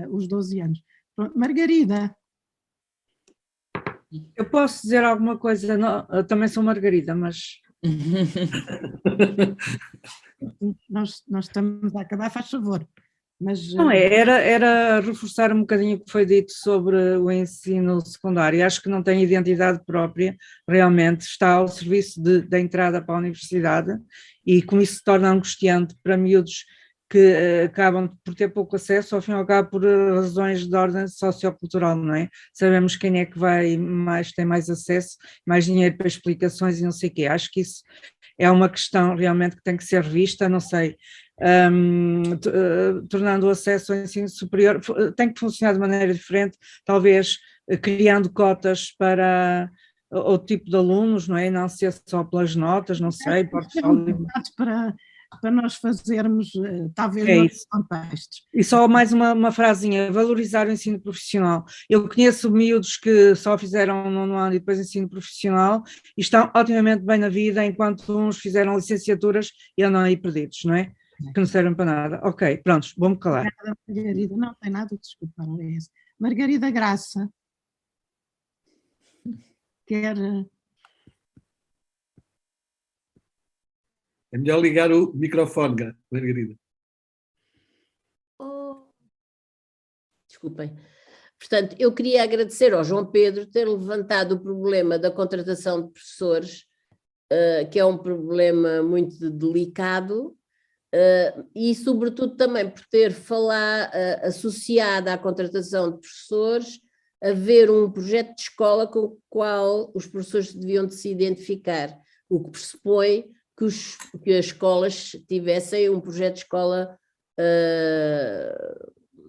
S1: os 12 anos. Pronto, Margarida.
S6: Eu posso dizer alguma coisa? Não, eu também sou Margarida, mas...
S1: nós estamos a acabar, faz favor. Mas,
S6: não, era reforçar um bocadinho o que foi dito sobre o ensino secundário. Acho que não tem identidade própria, realmente está ao serviço da entrada para a universidade, e como isso se torna angustiante para miúdos que acabam por ter pouco acesso, ao fim e ao cabo, por razões de ordem sociocultural, não é? Sabemos quem é que tem mais acesso, mais dinheiro para explicações e não sei o quê. Acho que isso é uma questão realmente que tem que ser vista, não sei, tornando o acesso ao ensino superior, tem que funcionar de maneira diferente, talvez criando cotas para outro tipo de alunos, não é? Não ser só pelas notas, não sei,
S1: para nós fazermos, talvez,
S6: noutros
S1: contextos.
S6: E só mais uma frasinha, valorizar o ensino profissional. Eu conheço miúdos que só fizeram no ano e depois ensino profissional e estão otimamente bem na vida, enquanto uns fizeram licenciaturas e andam aí perdidos, não é? Que não servem para nada. Ok, prontos, vou-me calar.
S1: Margarida, não tem nada, desculpa, não é isso. Margarida Graça, quer...
S3: É melhor ligar o microfone, Margarida.
S5: Desculpem. Portanto, eu queria agradecer ao João Pedro ter levantado o problema da contratação de professores, que é um problema muito delicado, e sobretudo também por ter associado à contratação de professores, haver um projeto de escola com o qual os professores deviam de se identificar, o que pressupõe que as escolas tivessem um projeto de escola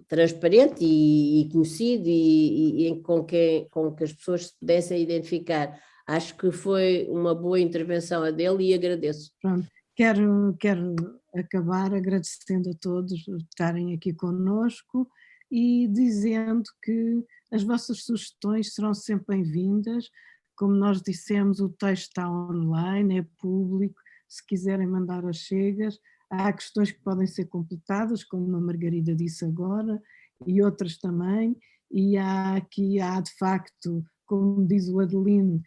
S5: transparente e conhecido e com que as pessoas se pudessem identificar. Acho que foi uma boa intervenção a dele e agradeço.
S1: Pronto, quero acabar agradecendo a todos por estarem aqui conosco e dizendo que as vossas sugestões serão sempre bem-vindas. Como nós dissemos, o texto está online, é público, se quiserem mandar as chegas. Há questões que podem ser completadas, como a Margarida disse agora, e outras também, e há de facto, como diz o Adelino,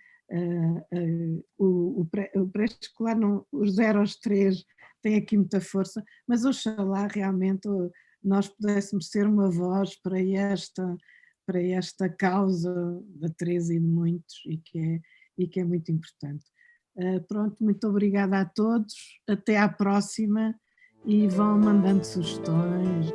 S1: o pré-escolar, os 0 aos 3 tem aqui muita força, mas oxalá realmente nós pudéssemos ser uma voz para esta causa da Teresa e de muitos, e que é muito importante. Pronto, muito obrigada a todos, até à próxima e vão mandando sugestões.